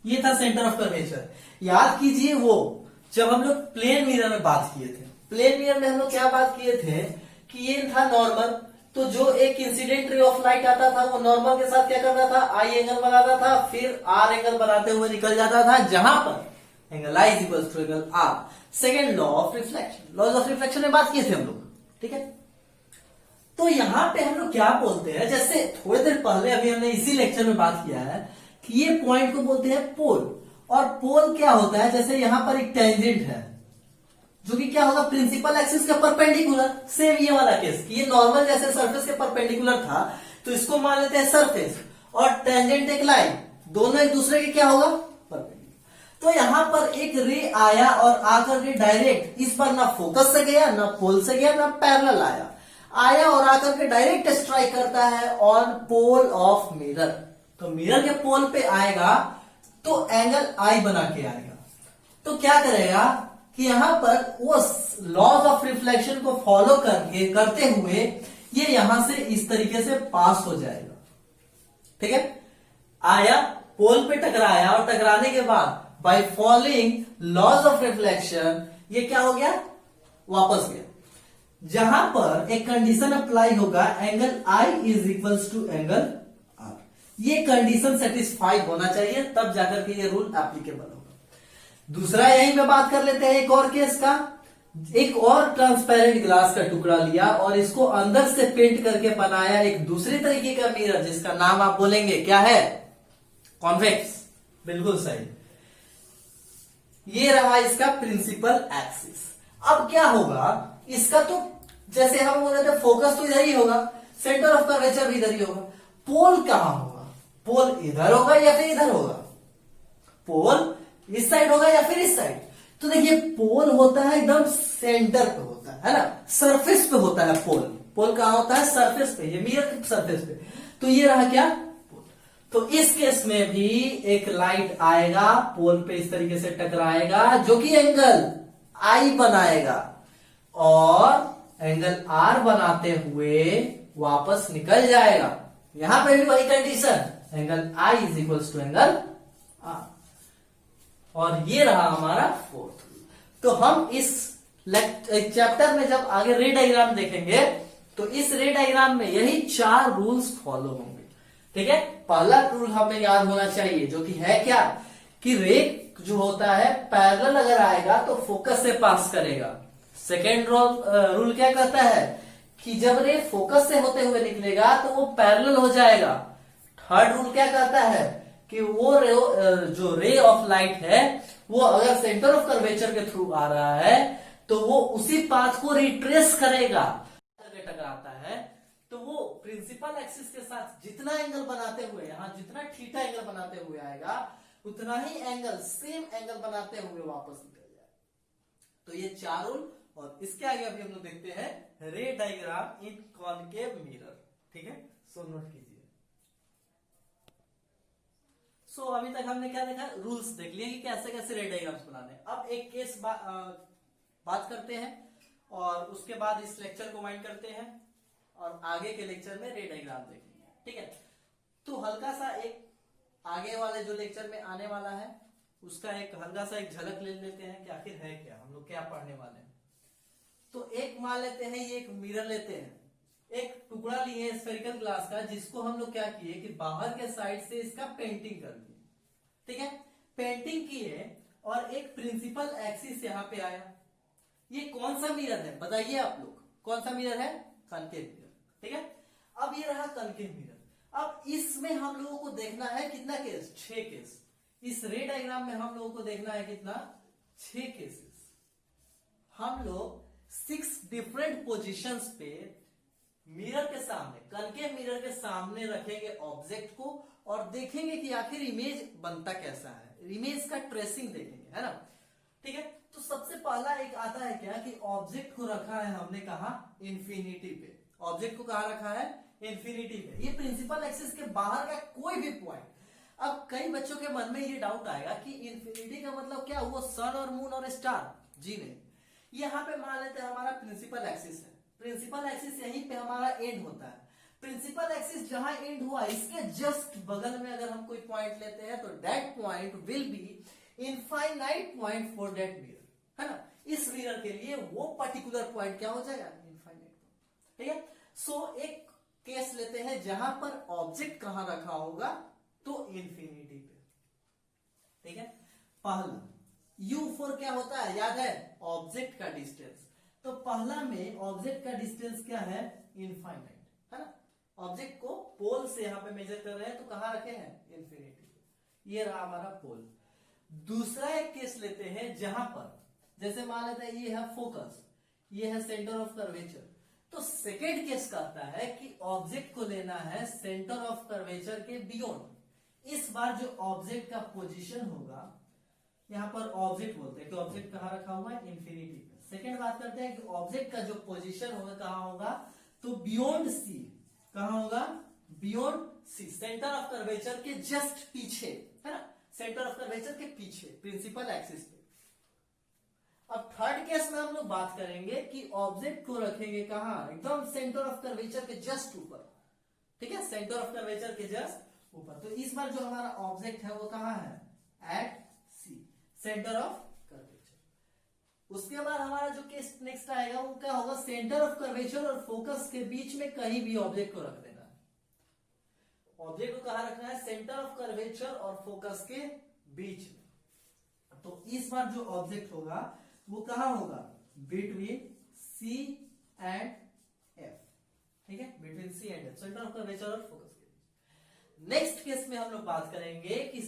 ये था सेंटर ऑफ कर्वेचर। याद कीजिए वो जब हम लोग प्लेन मिरर में बात किए थे, प्लेन मिरर में हम लोग क्या बात किए थे कि ये था नॉर्मल, तो जो एक इंसिडेंट रे ऑफ लाइट आता था वो नॉर्मल के साथ क्या करता था, आई एंगल बनाता था, फिर आर एंगल बनाते हुए निकल जाता था, जहां पर angle I is equal to angle R. Second law of reflection, laws of reflection में बात किए थे हम लोग। ठीक है, तो यहाँ पे हम लोग क्या बोलते हैं, जैसे थोड़ी देर पहले अभी हमने इसी लेक्चर में बात किया है कि ये पॉइंट को बोलते हैं पोल। और पोल क्या होता है, जैसे यहाँ पर एक टेंजेंट है जो कि क्या होगा, प्रिंसिपल एक्सिस के परपेंडिकुलर। सेम ये वाला केस, ये नॉर्मल जैसे सरफेस के परपेंडिकुलर था तो इसको मान लेते हैं सरफेस, और टेंजेंट एक लाइन, दोनों एक दूसरे के क्या होगा, परपेंडिकुलर। तो यहां पर एक रे आया और आकर के डायरेक्ट, इस पर ना फोकस से गया, ना पोल से गया, ना पैरेलल आया और आकर के डायरेक्ट स्ट्राइक करता है ऑन पोल ऑफ मिरर। तो मिरर के पोल पे आएगा तो एंगल आई बना के आएगा। तो क्या करेगा कि यहां पर वो लॉज ऑफ रिफ्लेक्शन को फॉलो करते हुए ये यहां से इस तरीके से पास हो जाएगा। ठीक है, आया, पोल पे टकराया और टकराने के बाद by following laws of reflection ये क्या हो गया, वापस गया। जहां पर एक कंडीशन अप्लाई होगा, angle I is equals to angle R. ये कंडीशन सेटिस्फाई होना चाहिए, तब जाकर के ये रूल एप्लीकेबल होगा। दूसरा यहीं पे बात कर लेते हैं एक और केस का। एक और ट्रांसपेरेंट ग्लास का टुकड़ा लिया और इसको अंदर से पेंट करके बनाया एक दूसरे तरीके का मिरर, जिसका नाम आप बोलेंगे क्या है, कॉन्वेक्स। बिल्कुल सही, ये रहा इसका प्रिंसिपल एक्सिस। अब क्या होगा, इसका तो जैसे हम बोल रहे थे फोकस तो इधर ही होगा, सेंटर ऑफ कर्वेचर भी इधर ही होगा। पोल कहां होगा, पोल इधर होगा या फिर इधर होगा, पोल इस साइड होगा या फिर इस साइड। तो देखिए पोल होता है एकदम सेंटर पे होता है ना, सरफेस पे होता है पोल। पोल कहां होता है, सरफेस पे, ये मिरर के सरफेस पे। तो ये रहा क्या, पोल। तो इस केस में भी एक लाइट आएगा, पोल पे इस तरीके से टकराएगा, जो कि एंगल आई बनाएगा और एंगल आर बनाते हुए वापस निकल जाएगा। यहां पे भी वही condition, angle I is equals to angle R. और ये रहा हमारा फोर्थ रूल। तो हम इस चैप्टर में जब आगे रे डायग्राम देखेंगे तो इस रे डायग्राम में यही 4 रूल्स फॉलो होंगे। ठीक है, पहला रूल हमें याद होना चाहिए, जो कि है क्या, कि रे जो होता है पैरेलल अगर आएगा तो फोकस से पास करेगा। सेकेंड रूल क्या कहता है कि जब रे फोकस से होते हुए निकलेगा तो वो पैरेलल हो जाएगा। थर्ड रूल क्या कहता है कि वो जो रे ऑफ लाइट है वो अगर सेंटर ऑफ कर्वेचर के थ्रू आ रहा है तो वो उसी पाथ को रिट्रेस करेगा। टकराता है तो वो प्रिंसिपल एक्सिस के साथ जितना एंगल बनाते हुए, यहां जितना थीटा एंगल बनाते हुए आएगा उतना ही एंगल, सेम एंगल बनाते हुए वापस निकल जाए। तो ये 4 रूल। और इसके आगे अभी हम लोग देखते हैं रे डायग्राम इन कॉनकेव मिरर। ठीक है, सो नोट कीजिए। सो अभी तक हमने क्या देखा, रूल्स देख लिए कि कैसे कैसे रे डायग्राम्स बनाने। अब एक केस बात करते हैं और उसके बाद इस लेक्चर को वाइंड करते हैं और आगे के लेक्चर में रे डायग्राम देखेंगे। ठीक है, तो हल्का सा एक आगे वाले जो लेक्चर में आने वाला है उसका एक हल्का सा एक झलक ले लेते हैं कि आखिर है क्या, हम लोग क्या पढ़ने वाले हैं। तो एक मान लेते हैं, ये एक मिरर लेते हैं, एक टुकड़ा लिए स्फेरिकल ग्लास का, जिसको हम लोग क्या किए कि बाहर के साइड से इसका पेंटिंग कर दिए। ठीक है, पेंटिंग किए और एक प्रिंसिपल एक्सिस यहाँ पे आया। ये कौन सा मिरर है बताइए आप लोग, कौन सा मिरर है, कनकेव मिरर। ठीक है, अब ये रहा कनकेव मिरर। अब इसमें हम लोगों को देखना है कितना केस, 6 केस। इस रे डायग्राम में हम लोगों को देखना है कितना, 6 केसेस। हम लोग 6 डिफरेंट पोजीशंस पे मिरर के सामने, कनकेव मिरर के सामने रखेंगे ऑब्जेक्ट को और देखेंगे कि आखिर इमेज बनता कैसा है, इमेज का ट्रेसिंग देखेंगे, है ना। ठीक है, तो सबसे पहला एक आता है क्या कि ऑब्जेक्ट को रखा है हमने कहा इंफिनिटी पे। ऑब्जेक्ट को कहा रखा है इंफिनिटी पे, ये प्रिंसिपल एक्सिस के बाहर का कोई भी पॉइंट। अब कई बच्चों के मन में ये डाउट आएगा कि इंफिनिटी का मतलब क्या, वो सन और मून और स्टार? जी नहीं, यहां पे मान लेते हैं हमारा प्रिंसिपल एक्सिस है, प्रिंसिपल एक्सिस यहीं पे हमारा एंड होता है। प्रिंसिपल एक्सिस जहां एंड हुआ इसके जस्ट बगल में अगर हम कोई पॉइंट लेते हैं तो that point will be infinite point for that mirror, है ना। इस मिरर के लिए वो पर्टिकुलर पॉइंट क्या हो जाएगा, इनफाइनाइट पॉइंट। ठीक है, सो एक केस लेते हैं जहां पर ऑब्जेक्ट कहां रखा होगा, तो इंफिनिटी पे। ठीक है, पहला U4 क्या होता है, याद है, ऑब्जेक्ट का डिस्टेंस। तो पहला में ऑब्जेक्ट का डिस्टेंस क्या है, इनफाइनाइट, है ना। ऑब्जेक्ट को पोल से यहाँ पे मेजर कर रहे हैं, तो कहाँ रखे हैं, इन्फिनिटी। ये रहा हमारा पोल। दूसरा एक केस लेते हैं जहां पर, जैसे मान लेते हैं ये है फोकस, ये है सेंटर ऑफ कर्वेचर। तो सेकेंड केस कहता है कि ऑब्जेक्ट को लेना है सेंटर ऑफ कर्वेचर के बियॉन्ड। इस बार जो ऑब्जेक्ट का पोजीशन होगा, यहां पर ऑब्जेक्ट बोलते हैं कि ऑब्जेक्ट कहां रखा हुआ है, इन्फिनिटी पे। सेकेंड बात करते हैं कि ऑब्जेक्ट का जो पोजीशन होगा कहां होगा, तो बियॉन्ड सी। कहां होगा, beyond C, centre of curvature के जस्ट पीछे, है ना, सेंटर ऑफ कर्वेचर के पीछे, प्रिंसिपल एक्सिस पे। अब थर्ड केस में हम लोग बात करेंगे कि ऑब्जेक्ट को रखेंगे कहां, एकदम सेंटर ऑफ कर्वेचर के जस्ट ऊपर, ठीक है, सेंटर ऑफ कर्वेचर के जस्ट ऊपर। तो इस बार जो हमारा ऑब्जेक्ट है वो कहां है, at C, centre of curvature. उसके बाद हमारा जो केस नेक्स्ट आएगा वो क्या होगा, सेंटर ऑफ कर्वेचर और फोकस के बीच में कहीं भी ऑब्जेक्ट को रख देना है। ऑब्जेक्ट को कहां रखना है, सेंटर ऑफ कर्वेचर और फोकस के बीच में। तो इस बार जो ऑब्जेक्ट होगा वो कहां होगा, बिटवीन सी एंड एफ, ठीक है, between C and F, centre of curvature और फोकस के बीच। नेक्स्ट केस में हम लोग बात करेंगे कि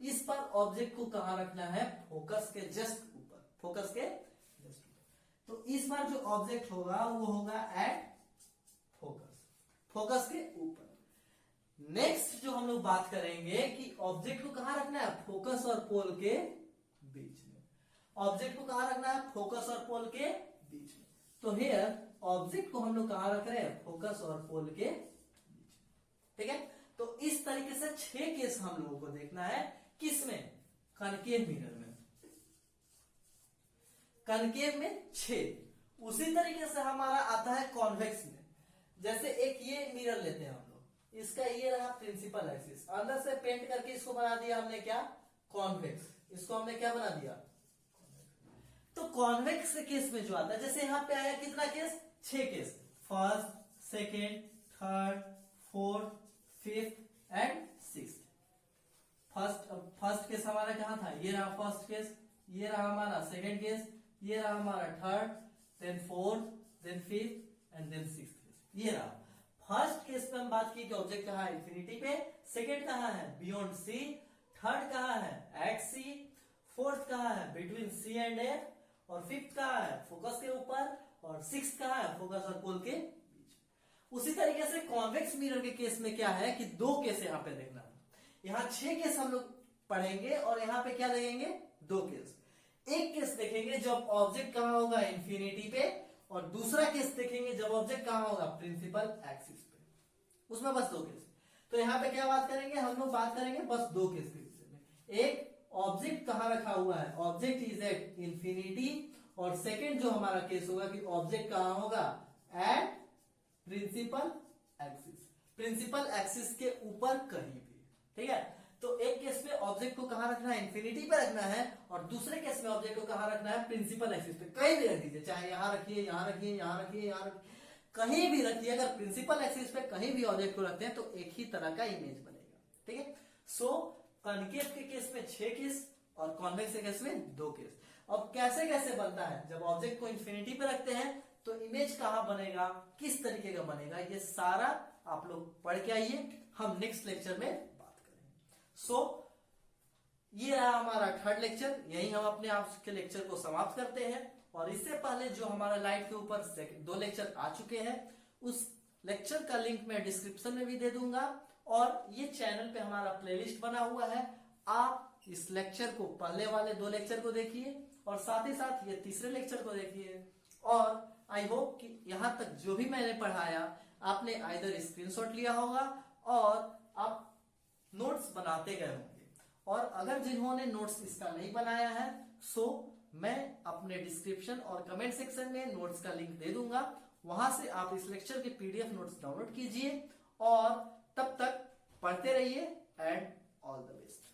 इस पर ऑब्जेक्ट को कहां रखना है, फोकस के जस्ट ऊपर, फोकस के जस्ट ऊपर। तो इस बार जो ऑब्जेक्ट होगा वो होगा एट फोकस, फोकस के ऊपर। नेक्स्ट जो हम लोग बात करेंगे कि ऑब्जेक्ट को कहां रखना है, फोकस और पोल के बीच में। ऑब्जेक्ट को कहां रखना है, फोकस और पोल के बीच में। तो हियर ऑब्जेक्ट को हम लोग कहां रख रहे हैं, फोकस और पोल के बीच में, ठीक है। तो इस तरीके से 6 केस हम लोगों को देखना है, किसमें, कनकेव मिरर में, कनकेव में 6। उसी तरीके से हमारा आता है कॉन्वेक्स में। जैसे एक ये मिरर लेते हैं हम लोग, इसका ये रहा प्रिंसिपल एक्सिस, अंदर से पेंट करके इसको बना दिया हमने क्या, कॉन्वेक्स। इसको हमने क्या बना दिया, तो कॉन्वेक्स केस में जो आता है, जैसे यहां पे आया कितना case, 6 case, first, second, third, fourth, fifth and sixth. First case हमारा कहां था, ये रहा फर्स्ट केस, ये रहा हमारा सेकेंड केस, ये रहा हमारा third, then fourth, then fifth and then sixth case. ये रहा फर्स्ट केस में हम बात की कि ऑब्जेक्ट कहां है, इंफिनिटी पे। सेकेंड कहां है, बियॉन्ड सी। थर्ड कहां है, एट सी। फोर्थ कहां है, बिटवीन सी एंड एफ। और फिफ्थ कहां है, फोकस के ऊपर। और सिक्स्थ कहां है, फोकस और पोल के बीच। उसी तरीके से कॉन्वेक्स मिरर के केस में क्या है कि 2 केस यहां पे देखना है। यहां 6 केस हम लोग पढ़ेंगे और यहां पे क्या देखेंगे, 2 केस। एक केस देखेंगे जब ऑब्जेक्ट कहां होगा, इंफिनिटी पे, और दूसरा केस देखेंगे जब ऑब्जेक्ट कहां होगा, प्रिंसिपल एक्सिस पे। उसमें बस 2 केस। तो यहां पे क्या बात करेंगे, हम लोग बात करेंगे बस 2 केस के विषय में। एक, ऑब्जेक्ट कहां रखा हुआ है, ऑब्जेक्ट इज एट इंफिनिटी। और सेकेंड जो हमारा केस होगा कि ऑब्जेक्ट कहां होगा, at principal axis, principal axis के ऊपर कहीं भी, ठीक है। तो एक केस में ऑब्जेक्ट को कहां रखना है, इंफिनिटी पे रखना है, और दूसरे केस में ऑब्जेक्ट को कहां रखना है, प्रिंसिपल एक्सिस पे। कहीं भी रख दीजिए, चाहे यहां रखिए, यहां रखिए, यहां रखिए, यहां रखिए, कहीं भी रखिए। अगर प्रिंसिपल एक्सिस पे कहीं भी ऑब्जेक्ट को रखते हैं तो एक ही तरह का इमेज बनेगा, ठीक है। सो कॉन्केव के केस में 6 केस और कॉन्वेक्स के केस में 2 केस। अब कैसे कैसे बनता है, जब ऑब्जेक्ट को इंफिनिटी पे रखते हैं तो इमेज कहां बनेगा, किस तरीके का बनेगा, ये सारा आप लोग पढ़ के आइए, हम नेक्स्ट लेक्चर में बात करेंगे। सो ये रहा हमारा थर्ड लेक्चर, यही हम अपने आज के लेक्चर को समाप्त करते हैं। और इससे पहले जो हमारा लाइट के ऊपर 2 लेक्चर आ चुके हैं, उस लेक्चर का लिंक मैं डिस्क्रिप्शन में भी दे दूंगा। और ये चैनल पे हमारा प्लेलिस्ट बना हुआ है, आप इस लेक्चर को, पहले वाले 2 लेक्चर को देखिए और साथ ही साथ ये तीसरे लेक्चर को देखिए। और आई होप कि यहां तक जो भी मैंने पढ़ाया आपने आइदर स्क्रीनशॉट लिया होगा और आप नोट्स बनाते गए होंगे। और अगर जिन्होंने नोट्स इसका नहीं बनाया है, सो मैं अपने डिस्क्रिप्शन और कमेंट सेक्शन में नोट्स का लिंक दे दूंगा, वहां से आप इस लेक्चर के पीडीएफ नोट्स डाउनलोड कीजिए और तब तक पढ़ते रहिए। And all the best.